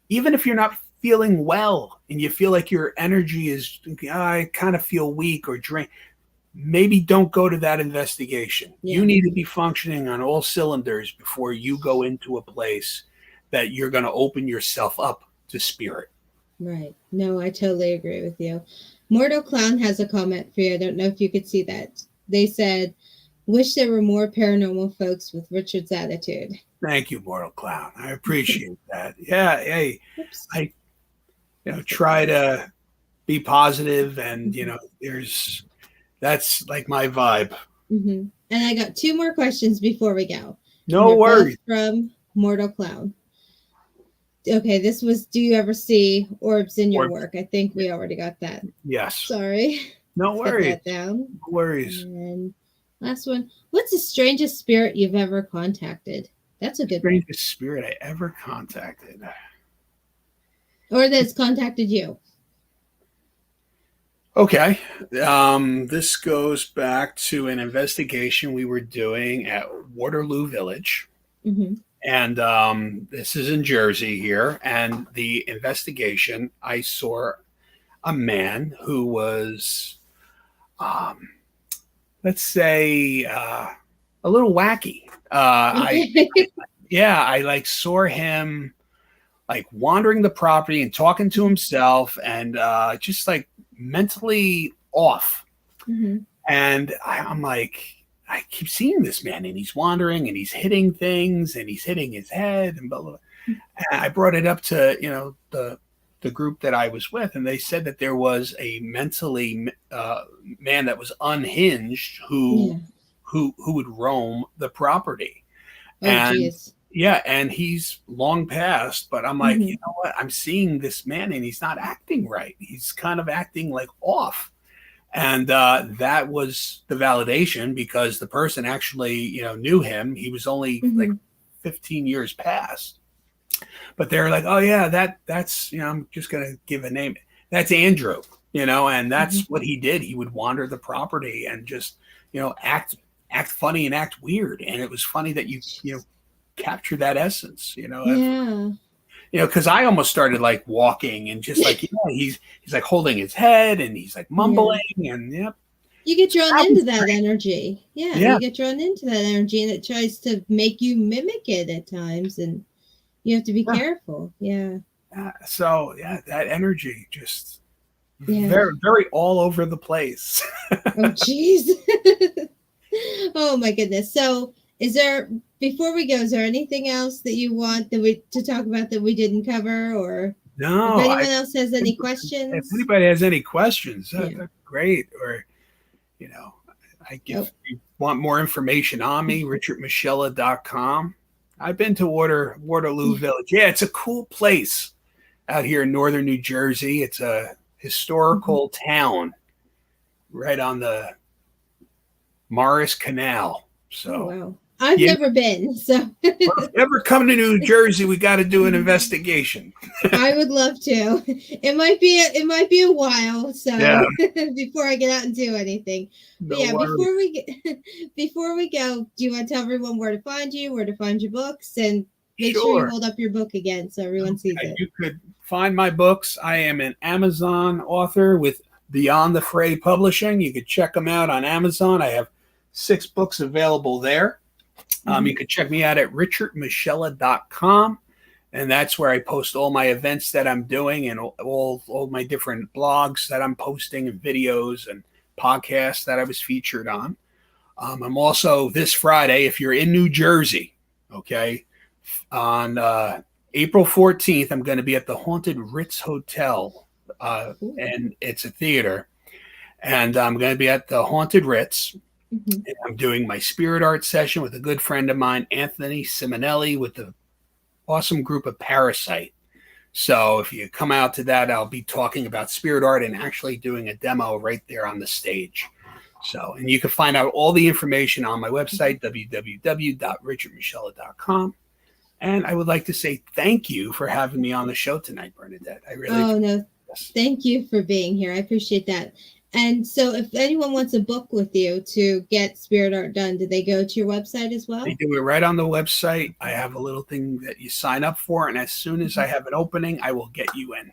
even if you're not feeling well and you feel like your energy is, I kind of feel weak or drained, maybe don't go to that investigation. You need to be functioning on all cylinders before you go into a place that you're going to open yourself up to spirit. Right. No, I totally agree with you. Mortal Clown has a comment for you. I don't know if you could see that. They said, wish there were more paranormal folks with Richard's attitude. Thank you, Mortal Clown. I appreciate that. Yeah. Hey, I try to be positive, and that's like my vibe. And I got 2 more questions before we go. No worries. From Mortal Clown. Okay, this was, do you ever see orbs in your work? I think we already got that. Yes. Sorry. No worries. Get that down. No worries. And last one. What's the strangest spirit you've ever contacted? That's a good one. Strangest spirit I ever contacted. Or that's contacted you. Okay. This goes back to an investigation we were doing at Waterloo Village. And this is in Jersey here. And the investigation, I saw a man who was, let's say, a little wacky. I like saw him like wandering the property and talking to himself, and just like mentally off. And I'm like, I keep seeing this man, and he's wandering, and he's hitting things, and he's hitting his head, and blah, blah, blah. And I brought it up to the group that I was with, and they said that there was a mentally man that was unhinged who would roam the property. And he's long passed, but I'm like, you know what? I'm seeing this man, and he's not acting right. He's kind of acting like off. And that was the validation, because the person actually, knew him. He was only like 15 years past. But they're like, oh yeah, that's, I'm just going to give a name. That's Andrew, and that's what he did. He would wander the property and just, act funny and act weird. And it was funny that you capture that essence, because I almost started like walking and just like, he's like holding his head, and he's like mumbling, and you get drawn into that energy. You get drawn into that energy, and it tries to make you mimic it at times, and you have to be careful. So that energy just very, very all over the place. Oh geez. Oh my goodness. So before we go, is there anything else that you want to talk about that we didn't cover? Or no, if anyone else has any questions? If anybody has any questions, that's great. Or, if you want more information on me, richardmoschella.com. I've been to Waterloo Village. Yeah, it's a cool place out here in northern New Jersey. It's a historical town right on the Morris Canal. So, wow. I've never been. So, well, if you ever come to New Jersey, we got to do an investigation. I would love to. It might be a while, so before I get out and do anything. But before we go, do you want to tell everyone where to find you, where to find your books, and make sure you hold up your book again so everyone sees it. You could find my books. I am an Amazon author with Beyond the Fray Publishing. You could check them out on Amazon. I have 6 books available there. You can check me out at richardmoschella.com, and that's where I post all my events that I'm doing, and all my different blogs that I'm posting, and videos and podcasts that I was featured on. I'm also, this Friday, if you're in New Jersey, on April 14th, I'm going to be at the Haunted Ritz Hotel, and it's a theater, and I'm going to be at the Haunted Ritz. And I'm doing my spirit art session with a good friend of mine, Anthony Simonelli, with the awesome group of Parasite. So if you come out to that, I'll be talking about spirit art and actually doing a demo right there on the stage. So, and you can find out all the information on my website, www.richardmoschella.com. And I would like to say thank you for having me on the show tonight, Bernadette. I really no. Thank you for being here. I appreciate that. And so if anyone wants a book with you to get spirit art done, do they go to your website as well? They do it right on the website. I have a little thing that you sign up for, and as soon as I have an opening, I will get you in.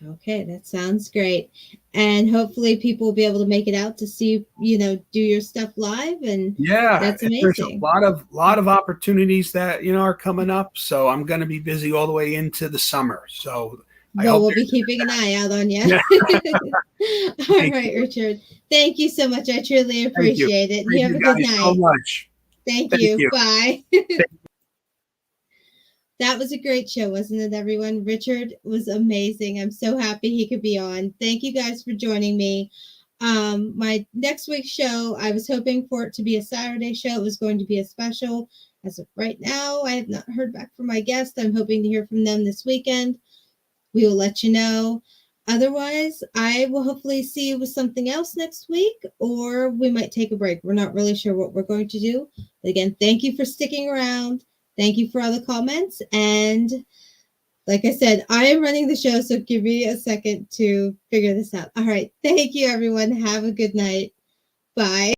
Okay, that sounds great. And hopefully people will be able to make it out to see, do your stuff live. And that's amazing. There's a lot of opportunities that, are coming up. So I'm going to be busy all the way into the summer. So we'll be keeping an eye out on you. Yeah. All right, Richard. Thank you so much. I truly appreciate it. You have a good night. So much. Thank you. Bye. That was a great show, wasn't it, everyone? Richard was amazing. I'm so happy he could be on. Thank you guys for joining me. My next week's show, I was hoping for it to be a Saturday show. It was going to be a special. As of right now, I have not heard back from my guest. I'm hoping to hear from them this weekend. We will let you know. Otherwise, I will hopefully see you with something else next week, or we might take a break. We're not really sure what we're going to do. But again, thank you for sticking around. Thank you for all the comments. And like I said, I am running the show, so give me a second to figure this out. All right. Thank you, everyone. Have a good night. Bye.